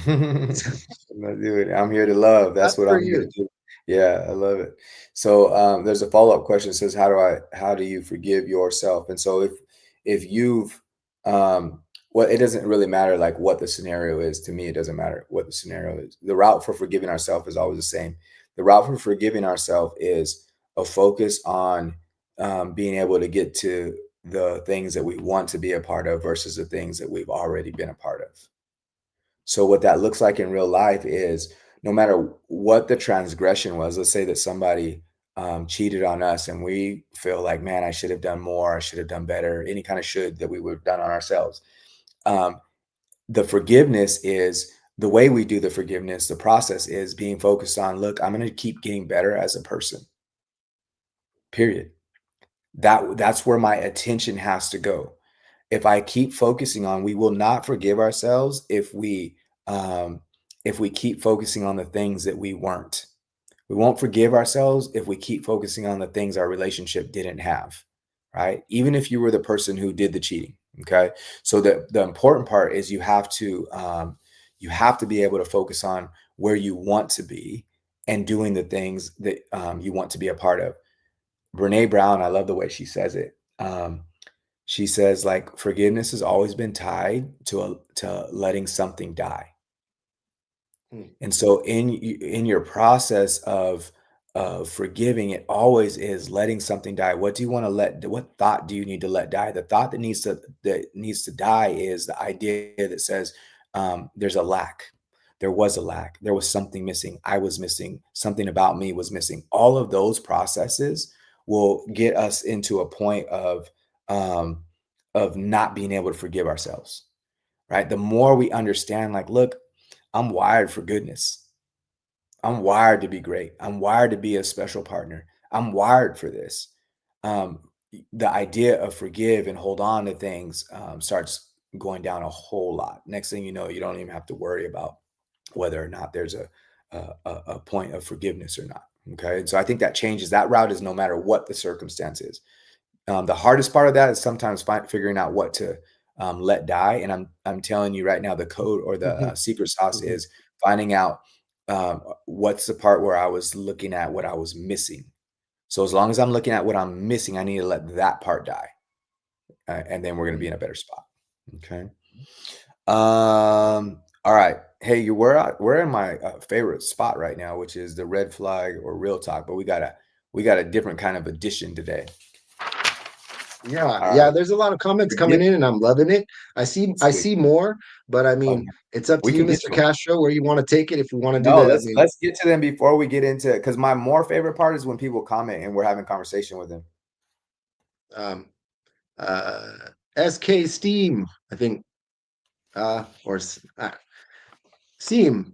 Let's do it. I'm here to love. That's That's what for I'm here to you. do. Yeah, I love it. So there's a follow-up question that says, how do you forgive yourself? And so if you've well, it doesn't really matter like what the scenario is. To me, it doesn't matter what the scenario is. The route for forgiving ourselves is always the same. The route for forgiving ourselves is a focus on being able to get to the things that we want to be a part of versus the things that we've already been a part of. So what that looks like in real life is no matter what the transgression was, let's say that somebody cheated on us and we feel like, man, I should have done more, I should have done better, any kind of should that we would have done on ourselves. Um, the forgiveness is the way we do the forgiveness, the process is being focused on, look, I'm going to keep getting better as a person, period. That's where my attention has to go. If I keep focusing on, we will not forgive ourselves if we keep focusing on the things that we weren't. We won't forgive ourselves if we keep focusing on the things our relationship didn't have, right? Even if you were the person who did the cheating, okay? So the important part is you have to be able to focus on where you want to be and doing the things that you want to be a part of. Brene Brown, I love the way she says it. She says like forgiveness has always been tied to letting something die. Hmm. And so in your process of forgiving, it always is letting something die. What do you want to let? What thought do you need to let die? The thought that needs to die is the idea that says there's a lack. There was a lack. There was something missing. I was missing. Something about me was missing. All of those processes will get us into a point um, of not being able to forgive ourselves. Right. The more we understand, like, look, I'm wired for goodness. I'm wired to be great. I'm wired to be a special partner. I'm wired for this. The idea of forgive and hold on to things starts going down a whole lot. Next thing you know, you don't even have to worry about whether or not there's a point of forgiveness or not. Okay, and so I think that changes. That route is no matter what the circumstance is. The hardest part of that is sometimes figuring out what to let die. And I'm telling you right now, the code or the Mhm, secret sauce mhm. is finding out what's the part where I was looking at what I was missing. So as long as I'm looking at what I'm missing, I need to let that part die, and then we're gonna be in a better spot. Okay. All right. Hey, we're in my favorite spot right now, which is the red flag or real talk. But we got a different kind of edition today. Yeah, All yeah, right. there's a lot of comments coming Forgive. in and I'm loving it. I Sweet. see more, but I Oh, mean, no. it's up to We you, can get Mr. to them. Castro, where you want to take it if we want to do No, that. I let's mean, let's get to them before we get into it. Because my more favorite part is when people comment and we're having conversation with them. um uh SK Steam, I think or Steam.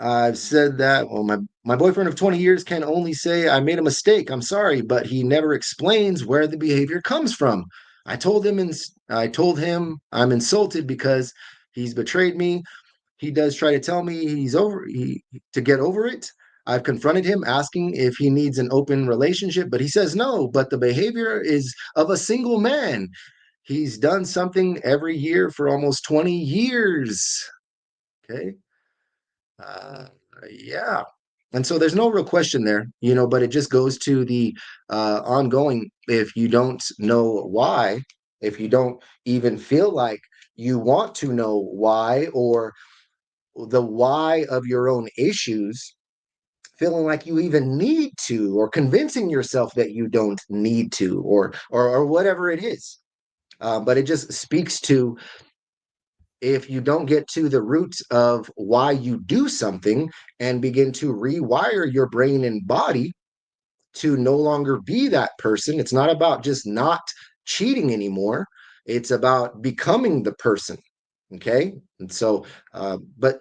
I've said that, well, my boyfriend of 20 years can only say I made a mistake. I'm sorry, but he never explains where the behavior comes from. I told him I'm insulted because he's betrayed me. He does try to tell me to get over it. I've confronted him asking if he needs an open relationship, but he says no, but the behavior is of a single man. He's done something every year for almost 20 years. Okay. Uh, yeah. And so there's no real question there, but it just goes to the ongoing. If you don't know why, if you don't even feel like you want to know why, or the why of your own issues, feeling like you even need to, or convincing yourself that you don't need to, or whatever it is. But it just speaks to, if you don't get to the roots of why you do something and begin to rewire your brain and body to no longer be that person. It's not about just not cheating anymore. It's about becoming the person. Okay. And so, but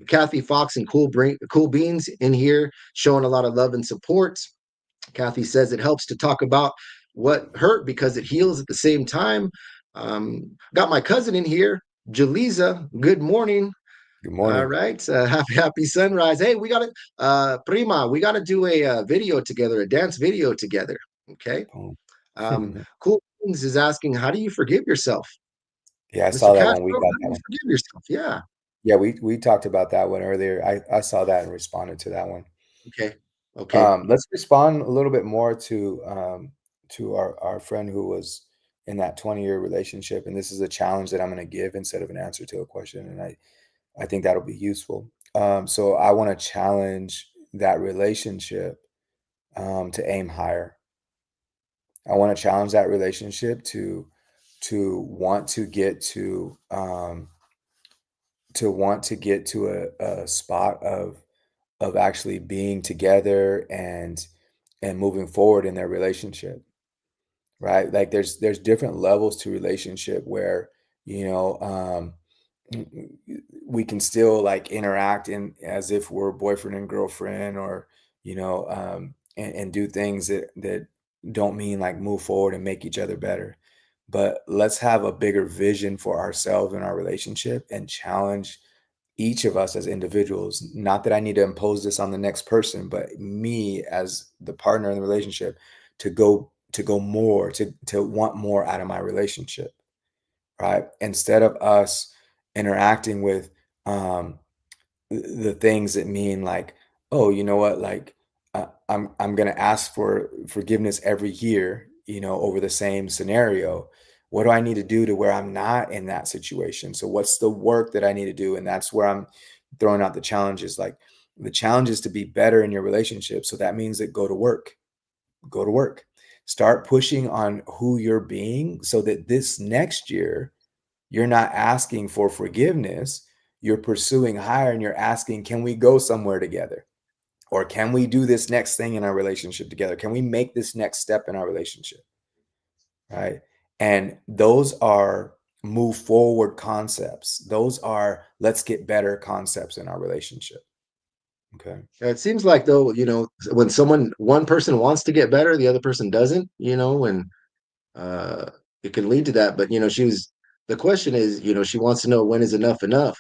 Kathy Fox and Cool Beans in here showing a lot of love and support. Kathy says it helps to talk about what hurt because it heals at the same time. Got my cousin in here, Jaleesa. Good morning. Good All morning. right. Happy sunrise. Hey, we got to, Prima, we got to do a video together, a dance video together. Okay. Boom. Cool Beans is asking, how do you forgive yourself? Yeah, I Mr. saw that Castro, one. We how got do that you one. forgive yourself? Yeah. Yeah, we talked about that one earlier. I saw that and responded to that one. Okay. Okay. Let's respond a little bit more to our friend who was in that 20-year relationship, and this is a challenge that I'm going to give instead of an answer to a question, and I think that'll be useful. So I want to challenge that relationship to aim higher. I want to challenge that relationship to want to want to get to a spot of actually being together and moving forward in their relationship, right? Like there's different levels to relationship where, you know, we can still like interact in as if we're boyfriend and girlfriend, or and do things that don't mean like move forward and make each other better. But let's have a bigger vision for ourselves and our relationship and challenge each of us as individuals. Not that I need to impose this on the next person, but me as the partner in the relationship to go more, to want more out of my relationship, right? Instead of us interacting with um the things that mean like, oh, you know what, like I'm gonna ask for forgiveness every year, over the same scenario. What do I need to do to where I'm not in that situation? So what's the work that I need to do? And that's where I'm throwing out the challenges. Like the challenge is to be better in your relationship. So that means that go to work, start pushing on who you're being so that this next year you're not asking for forgiveness. You're pursuing higher and you're asking, can we go somewhere together? Or can we do this next thing in our relationship together? Can we make this next step in our relationship? Right. And those are move forward concepts. Those are let's get better concepts in our relationship. Okay. It seems like, though, when one person wants to get better, the other person doesn't, and uh, it can lead to that. But, the question is, she wants to know, when is enough enough?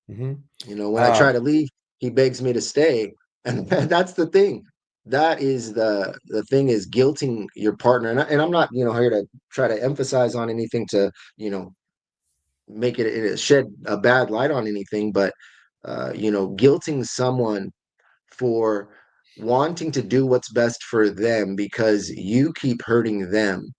Hmm. When I try Um, to leave, he begs me to stay. And that's the thing. that is the thing, is guilting your partner. And I'm not, here to try to emphasize on anything to, make it shed a bad light on anything, but guilting someone for wanting to do what's best for them because you keep hurting them,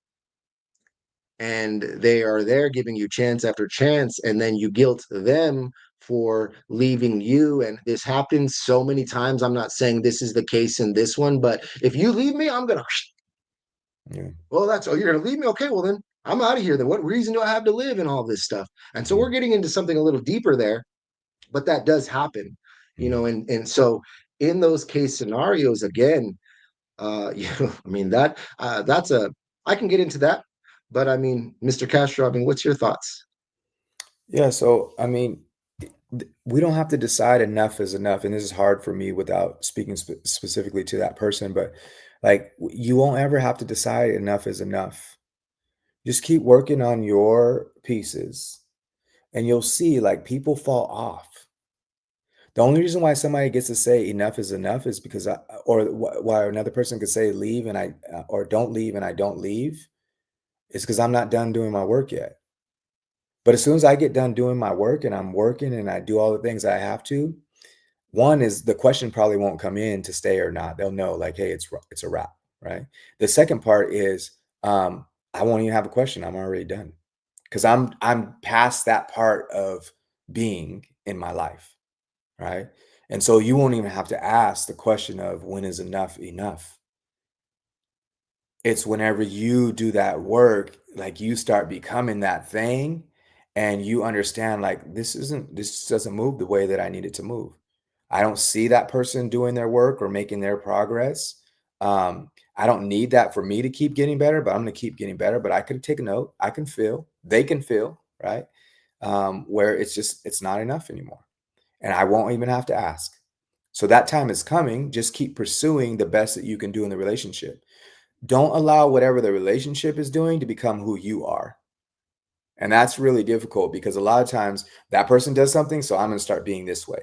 and they are there giving you chance after chance, and then you guilt them for leaving you. And this happens so many times. I'm not saying this is the case in this one, but if you leave me, I'm gonna Yeah. well, that's, oh, you're gonna leave me, okay, well then I'm out of here. Then what reason do I have to live, and all this stuff? And so we're Mhm. getting into something a little deeper there, but that does happen, Mhm. and so in those case scenarios, again, I mean, that's a, I can get into that, but I mean, Mr. Castro, I mean, what's your thoughts? Yeah, so I mean, we don't have to decide enough is enough, and this is hard for me without speaking specifically to that person, but like you won't ever have to decide enough is enough. Just keep working on your pieces, and you'll see like people fall off. The only reason why somebody gets to say enough is enough is because or why another person could say leave and or don't leave and I don't leave is because I'm not done doing my work yet. But as soon as I get done doing my work and I'm working and I do all the things I have to, one is the question probably won't come in to stay or not. They'll know like, hey, it's a wrap, right? The second part is I won't even have a question. I'm already done because I'm past that part of being in my life, right? And so you won't even have to ask the question of when is enough enough. It's whenever you do that work, like, you start becoming that thing, and you understand, like, this doesn't move the way that I need it to move. I don't see that person doing their work or making their progress. I don't need that for me to keep getting better, but I'm gonna keep getting better, but I can take a note, I can feel, they can feel, right? Where it's not enough anymore, and I won't even have to ask. So that time is coming, just keep pursuing the best that you can do in the relationship. Don't allow whatever the relationship is doing to become who you are. And that's really difficult because a lot of times that person does something, so I'm going to start being this way.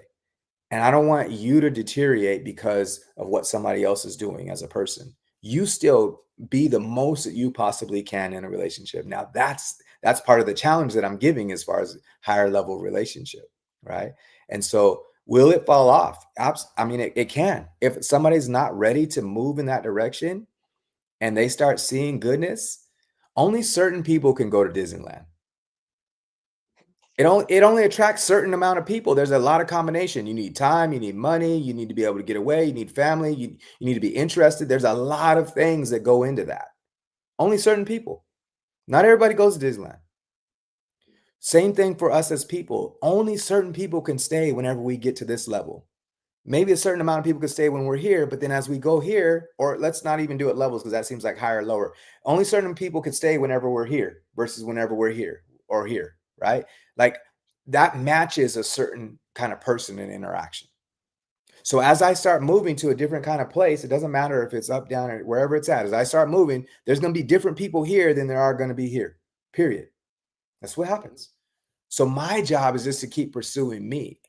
And I don't want you to deteriorate because of what somebody else is doing as a person. You still be the most that you possibly can in a relationship. Now that's part of the challenge that I'm giving as far as higher level relationship, right? And so will it fall off? I mean, it can. If somebody's not ready to move in that direction, and they start seeing goodness, only certain people can go to Disneyland. It only attracts certain amount of people. There's a lot of combination. You need time, you need money, you need to be able to get away, you need family, you need to be interested. There's a lot of things that go into that. Only certain people. Not everybody goes to Disneyland. Same thing for us as people. Only certain people can stay whenever we get to this level. Maybe a certain amount of people could stay when we're here, but then as we go here, or let's not even do it levels because that seems like higher or lower. Only certain people could stay whenever we're here versus whenever we're here or here, right? Like that matches a certain kind of person and interaction. So as I start moving to a different kind of place, it doesn't matter if it's up, down, or wherever it's at. As I start moving, there's going to be different people here than there are going to be here. Period. That's what happens. So my job is just to keep pursuing me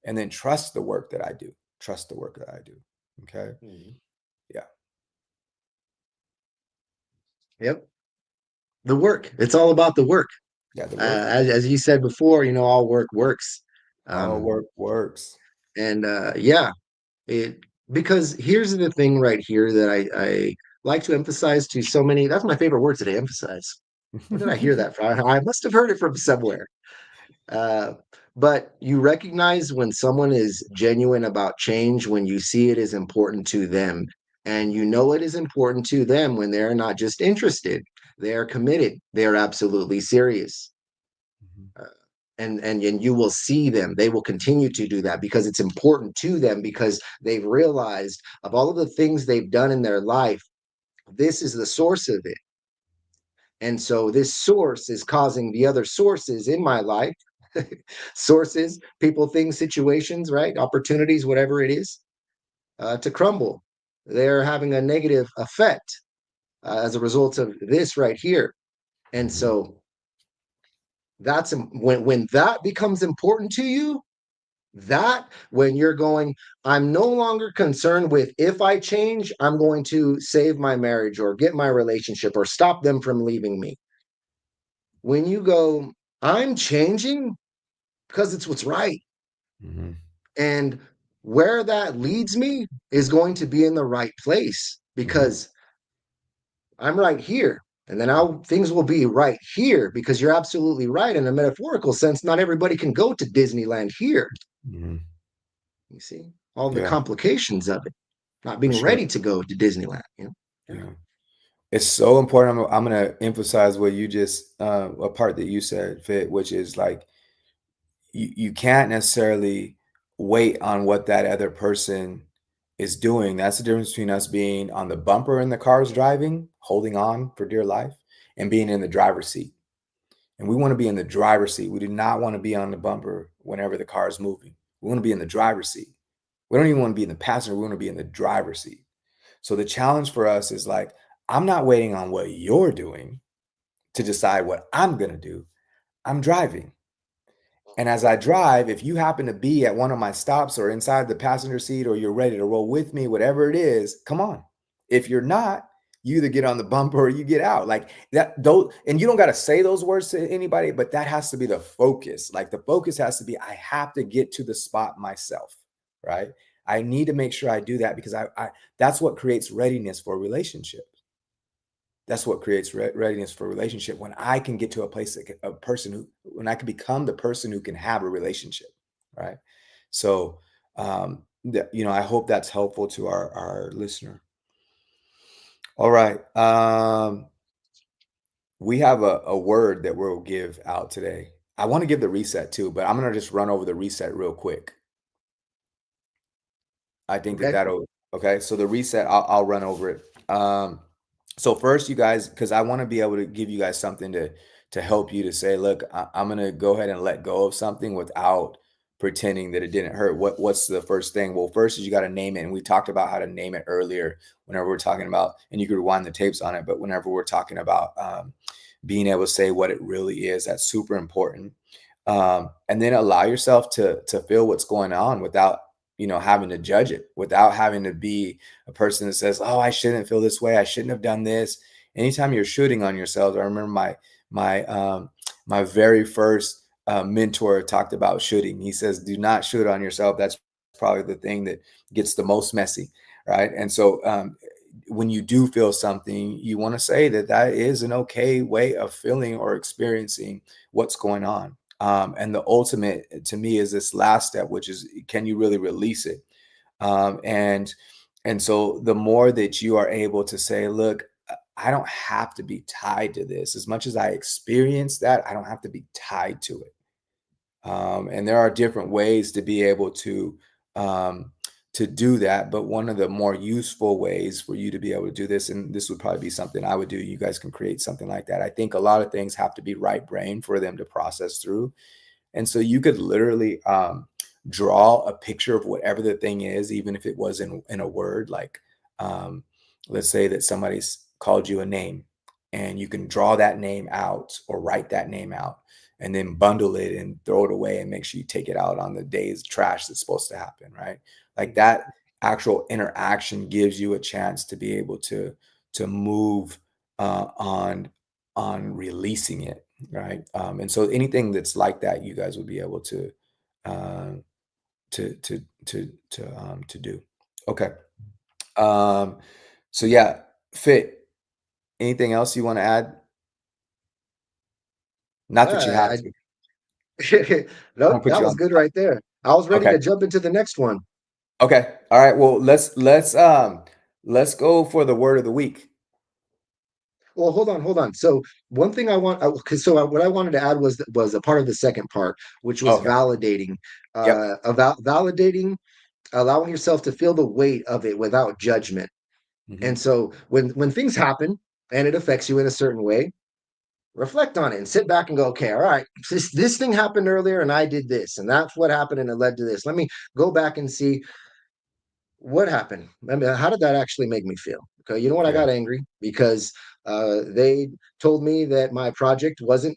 and then trust the work that I do. Trust the work that I do. Okay. Mhm. Yeah. Yep. The work. It's all about the work. Yeah. The work. As you said before, all work works. All Um, work works. and yeah, it because here's the thing right here that I like to emphasize to so many. That's my favorite word today, emphasize. Where did I hear that from? I must have heard it from somewhere. Uh, but you recognize when someone is genuine about change when you see it is important to them. And you know it is important to them when they're not just interested, they're committed, they're absolutely serious. Mhm. Uh, and you will see them. They will continue to do that because it's important to them, because they've realized of all of the things they've done in their life, this is the source of it. And so this source is causing the other sources in my life, sources, people, things, situations, right? Opportunities, whatever it is, to crumble. They're having a negative effect as a result of this right here. And Mhm. so that's when that becomes important to you, That when you're going, I'm no longer concerned with if I change, I'm going to save my marriage or get my relationship or stop them from leaving me. When you go, I'm changing because it's what's right. Mhm. And where that leads me is going to be in the right place Mhm. because I'm right here. And then now things will be right here because you're absolutely right. In a metaphorical sense, not everybody can go to Disneyland here. Mhm. You see all the Yeah, complications of it, not for being sure. ready to go to Disneyland. Yeah. Yeah. It's so important. I'm gonna emphasize what you just a part that you said, Fit, which is like you can't necessarily wait on what that other person is doing. That's the difference between us being on the bumper in the cars driving, holding on for dear life, and being in the driver's seat. And we want to be in the driver's seat. We do not want to be on the bumper whenever the car is moving. We want to be in the driver's seat. We don't even want to be in the passenger. We want to be in the driver's seat. So the challenge for us is like, I'm not waiting on what you're doing to decide what I'm going to do. I'm driving. And as I drive, if you happen to be at one of my stops or inside the passenger seat or you're ready to roll with me, whatever it is, come on. If you're not, you either get on the bumper or you get out. Like that, those, and you don't got to say those words to anybody, but that has to be the focus. Like the focus has to be, I have to get to the spot myself, right? I need to make sure I do that because I that's what creates readiness for a relationship. That's what creates readiness for a relationship when I can get to a place that a person who when I can become the person who can have a relationship, right? So, I hope that's helpful to our listener. All right, we have a word that we'll give out today. I want to give the reset too, but I'm gonna just run over the reset real quick. I think that Okay. that'll okay. So the reset, I'll run over it. So first, you guys, because I want to be able to give you guys something to help you to say, look, I'm gonna go ahead and let go of something without pretending that it didn't hurt. What's the first thing? Well, first is you got to name it, and we talked about how to name it earlier. Whenever we're talking about, and you could rewind the tapes on it, but whenever we're talking about being able to say what it really is, that's super important. And then allow yourself to feel what's going on without having to judge it, without having to be a person that says, oh, I shouldn't feel this way, I shouldn't have done this. Anytime you're shooting on yourself, I remember my very first mentor talked about shooting. He says, do not shoot on yourself. That's probably the thing that gets the most messy, right? And so when you do feel something, you want to say that that is an okay way of feeling or experiencing what's going on. And the ultimate to me is this last step, which is, can you really release it? And so the more that you are able to say, look, I don't have to be tied to this. As much as I experience that, I don't have to be tied to it. And there are different ways to be able um, to do that. But one of the more useful ways for you to be able to do this, and this would probably be something I would do. You guys can create something like that. I think a lot of things have to be right brain for them to process through. And so you could literally draw a picture of whatever the thing is, even if it was in a word. Like, um, let's say that somebody's called you a name, and you can draw that name out or write that name out, and then bundle it and throw it away, and make sure you take it out on the day's trash that's supposed to happen, right? Like that actual interaction gives you a chance to be able to move on releasing it, right? And so anything that's like that, you guys would be able uh, to do. Okay. Um, so yeah, Fit. Anything else you want to add? Not that you have Uh, to. I nope, won't put that you was on the good spot. right there. I was ready Okay. to jump into the next one. Okay. All right. Well, let's go for the word of the week. Well, hold on. So one thing because what I wanted to add was a part of the second part, which was Okay. validating, Yep. about validating, allowing yourself to feel the weight of it without judgment. And Hmm. so when things happen and it affects you in a certain way, reflect on it and sit back and go, okay, all right, this thing happened earlier and I did this, and that's what happened and it led to this. Let me go back and see what happened. I mean, how did that actually make me feel? Okay, you know what? I Yeah. got angry because they told me that my project wasn't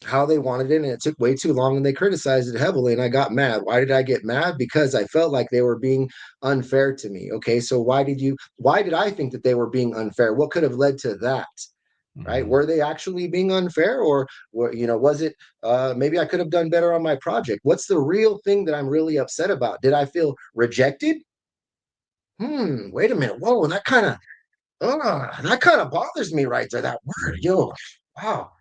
how they wanted it, and it took way too long, and they criticized it heavily, and I got mad. Why did I get mad? Because I felt like they were being unfair to me. Okay, so why did I think that they were being unfair? What could have led to that? Right? Mhm. Were they actually being unfair, or was it maybe I could have done better on my project? What's the real thing that I'm really upset about? Did I feel rejected? Wait a minute. Whoa, that kind of bothers me right there. That word, Mhm. yo, wow.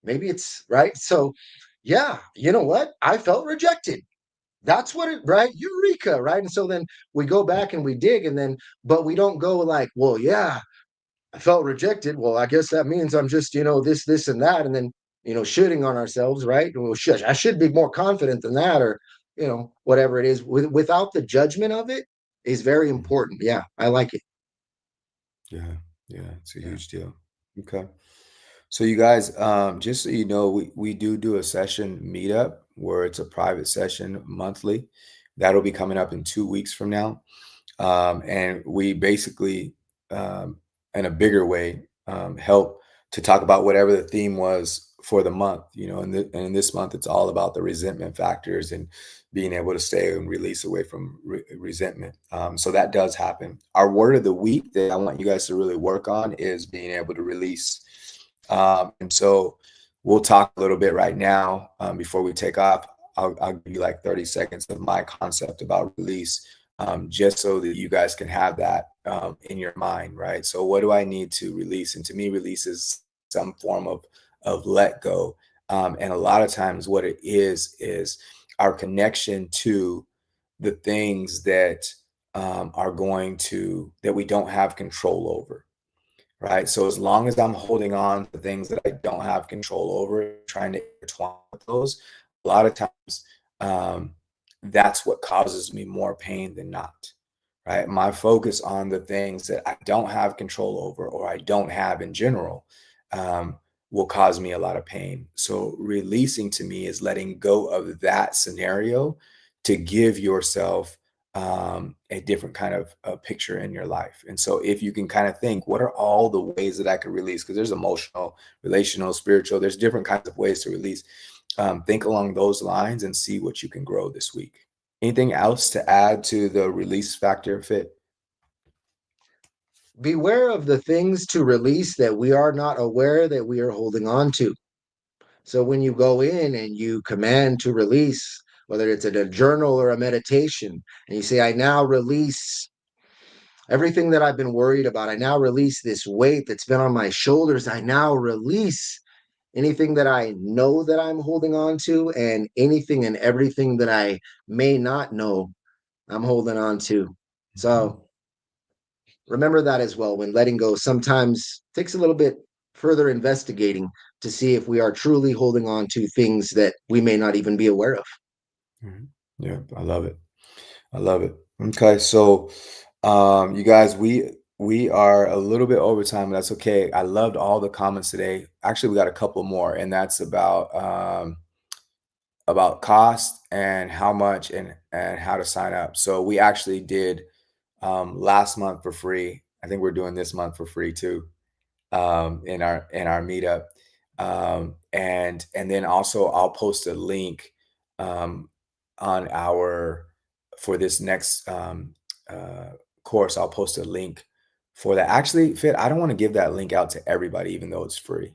Maybe it's right. So, yeah, you know what? I felt rejected. That's what it, right? Eureka, right? And so then we go back and we dig, and then, but we don't go like, well, yeah, I felt rejected. Well, I guess that means I'm just, this, and that. And then, shitting on ourselves, right? Well, shush, I should be more confident than that, or, whatever it is, without the judgment of it is very Mhm. important. Yeah, I like it. Yeah, yeah, it's a Yeah. huge deal. Okay. So you guys, just so you know, we do a session meetup where it's a private session monthly. That'll be coming up in 2 weeks from now. And we basically, in a bigger way, help to talk about whatever the theme was for the month. And in this month, it's all about the resentment factors and being able to stay and release away from resentment. So that does happen. Our word of the week that I want you guys to really work on is being able to release. And so we'll talk a little bit right now before we take off. I'll give you like 30 seconds of my concept about release, just so that you guys can have that in your mind, right? So, what do I need to release? And to me, release is some form of let go. And a lot of times, what it is our connection to the things that are going to that we don't have control over, right? So as long as I'm holding on to things that I don't have control over, trying to intertwine with those, a lot of times um, that's what causes me more pain than not, right? My focus on the things that I don't have control over or I don't have in general um, will cause me a lot of pain. So releasing to me is letting go of that scenario to give yourself a different kind of picture in your life. And so, if you can kind of think, what are all the ways that I could release? Because there's emotional, relational, spiritual, there's different kinds of ways to release. Think along those lines and see what you can grow this week. Anything else to add to the release factor fit? Beware of the things to release that we are not aware that we are holding on to. So when you go in and you command to release, whether it's in a journal or a meditation, and you say, I now release everything that I've been worried about. I now release this weight that's been on my shoulders. I now release anything that I know that I'm holding on to, and anything and everything that I may not know I'm holding on to. Mhm. So remember that as well. When letting go sometimes takes a little bit further investigating to see if we are truly holding on to things that we may not even be aware of. Mhm. Yeah, I love it. I love it. Okay, so you guys, we are a little bit over time, but that's okay. I loved all the comments today. Actually, we got a couple more, and that's about cost and how much and how to sign up. So we actually did last month for free. I think we're doing this month for free too in our meetup. And then also I'll post a link um, on our for this next course. I'll post a link for that. Actually, Fit, I don't want to give that link out to everybody, even though it's free.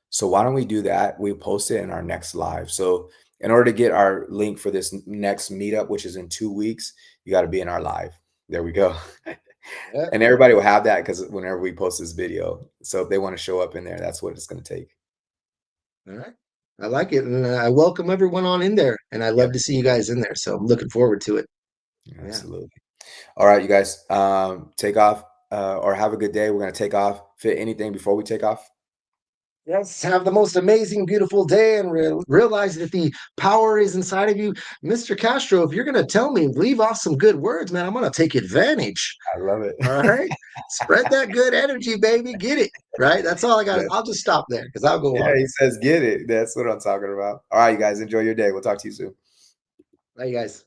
So why don't we do that? We post it in our next live. So in order to get our link for this next meetup, which is in 2 weeks, you got to be in our live. There we go. Yeah. And everybody will have that because whenever we post this video. So if they want to show up in there, that's what it's going to take. All right. I like it. And I welcome everyone on in there. And I love Yep. to see you guys in there. So I'm looking forward to it. Yeah. Absolutely. All right, you guys, take off or have a good day. We're going to take off. Fit anything before we take off? Yes, have the most amazing, beautiful day, and realize that the power is inside of you. Mr. Castro, if you're going to tell me, leave off some good words, man, I'm going to take advantage. I love it. All right. Spread that good energy, baby. Get it. Right. That's all I got. Yes. I'll just stop there because I'll go Yeah, on. he says, get it. That's what I'm talking about. All right, you guys, enjoy your day. We'll talk to you soon. Bye, you guys.